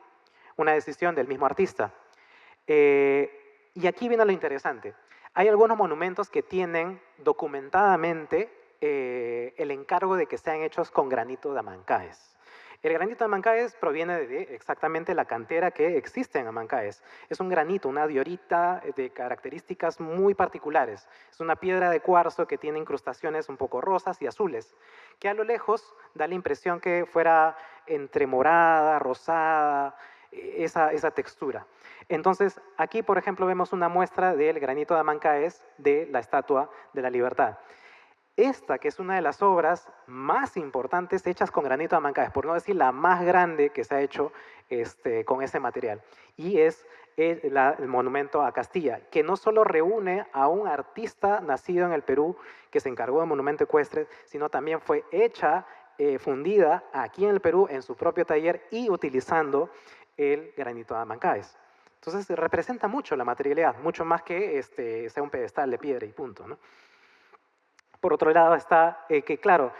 [SPEAKER 2] una decisión del mismo artista. Y aquí viene lo interesante. Hay algunos monumentos que tienen documentadamente el encargo de que sean hechos con granito de Amancaes. El granito de Amancaes proviene de exactamente la cantera que existe en Amancaes. Es un granito, una diorita de características muy particulares. Es una piedra de cuarzo que tiene incrustaciones un poco rosas y azules, que a lo lejos da la impresión que fuera entre morada, rosada, esa textura. Entonces, aquí, por ejemplo, vemos una muestra del granito de Amancaes de la Estatua de la Libertad. Esta, que es una de las obras más importantes hechas con granito de Amancaes, por no decir la más grande que se ha hecho con ese material. Y es el monumento a Castilla, que no solo reúne a un artista nacido en el Perú que se encargó de monumento ecuestre, sino también fue hecha, fundida aquí en el Perú en su propio taller y utilizando el granito de Amancaes. Entonces representa mucho la materialidad, mucho más que sea un pedestal de piedra y punto, ¿no? Por otro lado está que, claro,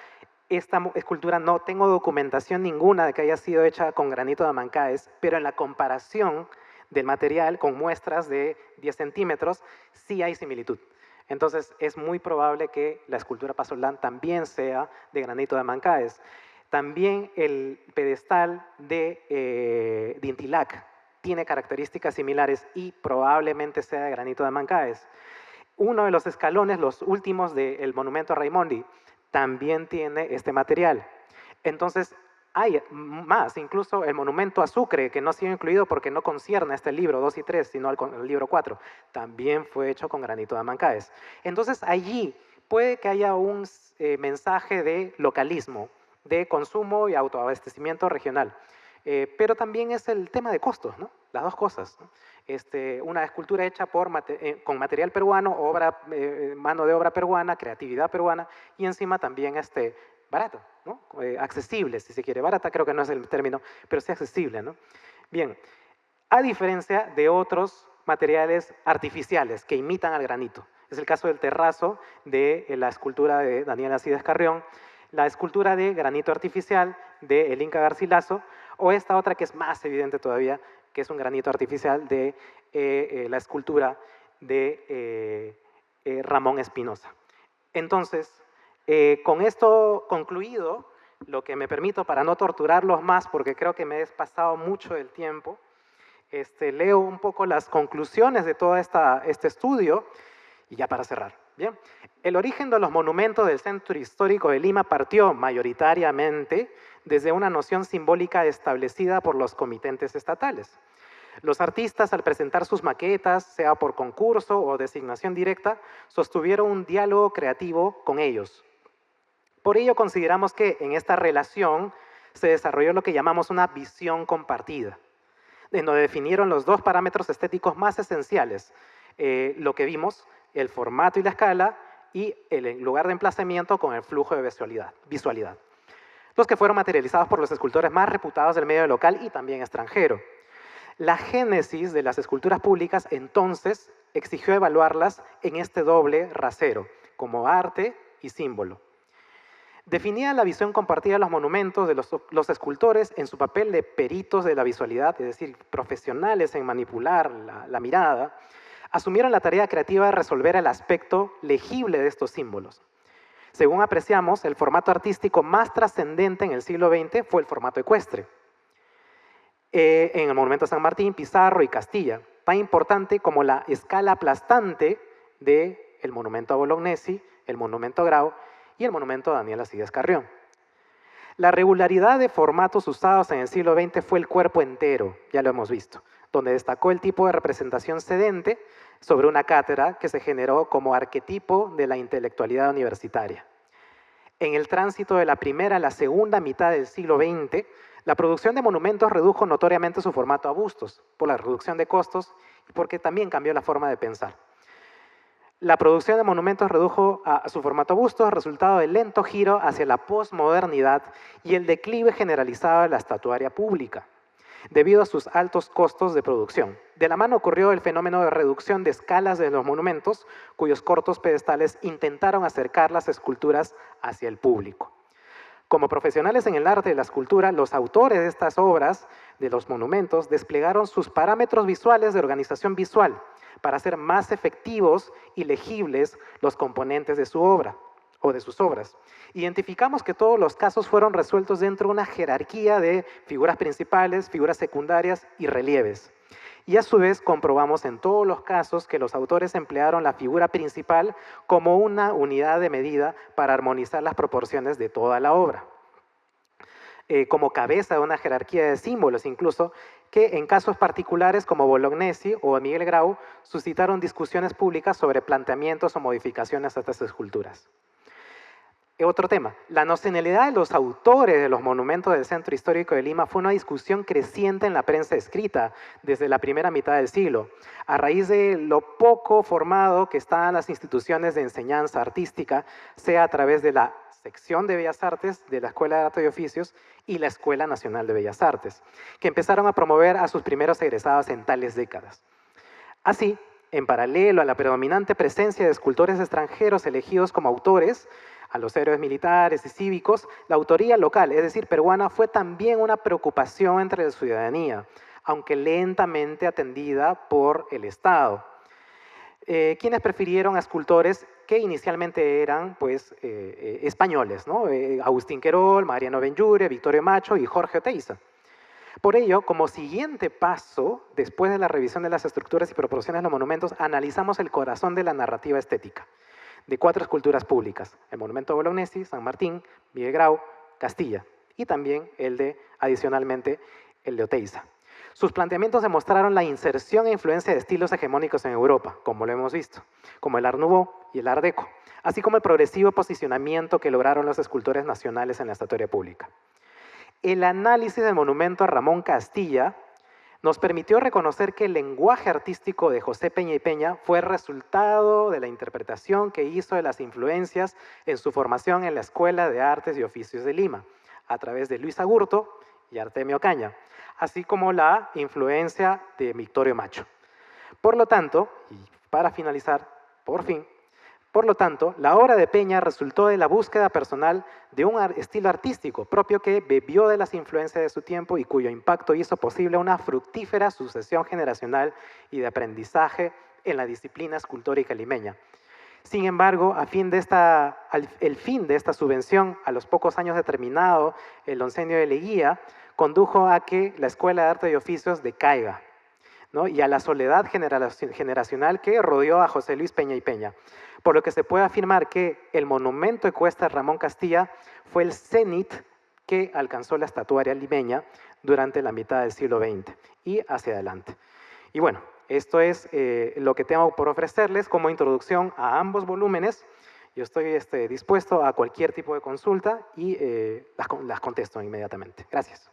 [SPEAKER 2] esta escultura no tengo documentación ninguna de que haya sido hecha con granito de Amancaes, pero en la comparación del material con muestras de 10 centímetros sí hay similitud. Entonces es muy probable que la escultura Pasolán también sea de granito de Amancaes. También el pedestal de Intilac tiene características similares y probablemente sea de granito de Amancaes. Uno de los escalones, los últimos del monumento a Raimondi, también tiene este material. Entonces, hay más, incluso el monumento a Sucre, que no ha sido incluido porque no concierne a este libro 2 y 3, sino al libro 4, también fue hecho con granito de Amancaes. Entonces, allí puede que haya un mensaje de localismo, de consumo y autoabastecimiento regional. Pero también es el tema de costos, ¿no? Las dos cosas, ¿no? Una escultura hecha con material peruano, mano de obra peruana, creatividad peruana, y encima también barato, ¿no? Accesible, si se quiere. Barata creo que no es el término, pero sí accesible, ¿no? Bien, a diferencia de otros materiales artificiales que imitan al granito. Es el caso del terrazo de la escultura de Daniel Alcides Carrión, la escultura de granito artificial de el Inca Garcilaso, o esta otra que es más evidente todavía, que es un granito artificial de la escultura de Ramón Espinosa. Entonces, con esto concluido, lo que me permito para no torturarlos más, porque creo que me he pasado mucho del tiempo, leo un poco las conclusiones de todo este estudio y ya para cerrar. Bien, el origen de los monumentos del Centro Histórico de Lima partió mayoritariamente desde una noción simbólica establecida por los comitentes estatales. Los artistas, al presentar sus maquetas, sea por concurso o designación directa, sostuvieron un diálogo creativo con ellos. Por ello consideramos que en esta relación se desarrolló lo que llamamos una visión compartida, en donde definieron los dos parámetros estéticos más esenciales, lo que vimos, el formato y la escala, y el lugar de emplazamiento con el flujo de visualidad, los que fueron materializados por los escultores más reputados del medio local y también extranjero. La génesis de las esculturas públicas entonces exigió evaluarlas en este doble rasero, como arte y símbolo. Definía la visión compartida de los monumentos de los escultores en su papel de peritos de la visualidad, es decir, profesionales en manipular la mirada, asumieron la tarea creativa de resolver el aspecto legible de estos símbolos. Según apreciamos, el formato artístico más trascendente en el siglo XX fue el formato ecuestre. En el monumento a San Martín, Pizarro y Castilla, tan importante como la escala aplastante del monumento a Bolognesi, el monumento a Grau y el monumento a Daniel Alcides Carrión. La regularidad de formatos usados en el siglo XX fue el cuerpo entero, ya lo hemos visto, donde destacó el tipo de representación sedente sobre una cátedra que se generó como arquetipo de la intelectualidad universitaria. En el tránsito de la primera a la segunda mitad del siglo XX, la producción de monumentos redujo notoriamente su formato a bustos, por la reducción de costos y porque también cambió la forma de pensar. La producción de monumentos redujo a su formato a bustos, resultado del lento giro hacia la posmodernidad y el declive generalizado de la estatuaria pública, debido a sus altos costos de producción. De la mano ocurrió el fenómeno de reducción de escalas de los monumentos, cuyos cortos pedestales intentaron acercar las esculturas hacia el público. Como profesionales en el arte de la escultura, los autores de estas obras, de los monumentos, desplegaron sus parámetros visuales de organización visual para hacer más efectivos y legibles los componentes de su obra o de sus obras. Identificamos que todos los casos fueron resueltos dentro de una jerarquía de figuras principales, figuras secundarias y relieves. Y a su vez comprobamos en todos los casos que los autores emplearon la figura principal como una unidad de medida para armonizar las proporciones de toda la obra. Como cabeza de una jerarquía de símbolos incluso, que en casos particulares como Bolognesi o Miguel Grau suscitaron discusiones públicas sobre planteamientos o modificaciones a estas esculturas. Otro tema, la nacionalidad de los autores de los monumentos del Centro Histórico de Lima fue una discusión creciente en la prensa escrita desde la primera mitad del siglo, a raíz de lo poco formado que están las instituciones de enseñanza artística, sea a través de la sección de Bellas Artes de la Escuela de Arte y Oficios y la Escuela Nacional de Bellas Artes, que empezaron a promover a sus primeros egresados en tales décadas. Así, en paralelo a la predominante presencia de escultores extranjeros elegidos como autores, a los héroes militares y cívicos, la autoría local, es decir, peruana, fue también una preocupación entre la ciudadanía, aunque lentamente atendida por el Estado, quienes prefirieron a escultores que inicialmente eran pues, españoles, ¿no? Agustín Querol, Mariano Benlliure, Victorio Macho y Jorge Oteiza. Por ello, como siguiente paso, después de la revisión de las estructuras y proporciones de los monumentos, analizamos el corazón de la narrativa estética de 4 esculturas públicas, el monumento a Bolognesi, San Martín, Miguel Grau, Castilla, y también adicionalmente, el de Oteiza. Sus planteamientos demostraron la inserción e influencia de estilos hegemónicos en Europa, como lo hemos visto, como el Art Nouveau y el Art Deco, así como el progresivo posicionamiento que lograron los escultores nacionales en la estatuaria pública. El análisis del monumento a Ramón Castilla nos permitió reconocer que el lenguaje artístico de José Peña y Peña fue resultado de la interpretación que hizo de las influencias en su formación en la Escuela de Artes y Oficios de Lima, a través de Luis Agurto y Artemio Caña, así como la influencia de Victorio Macho. Por lo tanto, y para finalizar, por fin, la obra de Peña resultó de la búsqueda personal de un estilo artístico propio que bebió de las influencias de su tiempo y cuyo impacto hizo posible una fructífera sucesión generacional y de aprendizaje en la disciplina escultórica limeña. Sin embargo, el fin de esta subvención, a los pocos años de terminado el oncenio de Leguía, condujo a que la Escuela de Arte y Oficios decaiga, ¿no? Y a la soledad generacional que rodeó a José Luis Peña y Peña. Por lo que se puede afirmar que el monumento ecuestre Ramón Castilla fue el cenit que alcanzó la estatuaria limeña durante la mitad del siglo XX y hacia adelante. Y bueno, esto es lo que tengo por ofrecerles como introducción a ambos volúmenes. Yo estoy dispuesto a cualquier tipo de consulta y las contesto inmediatamente. Gracias.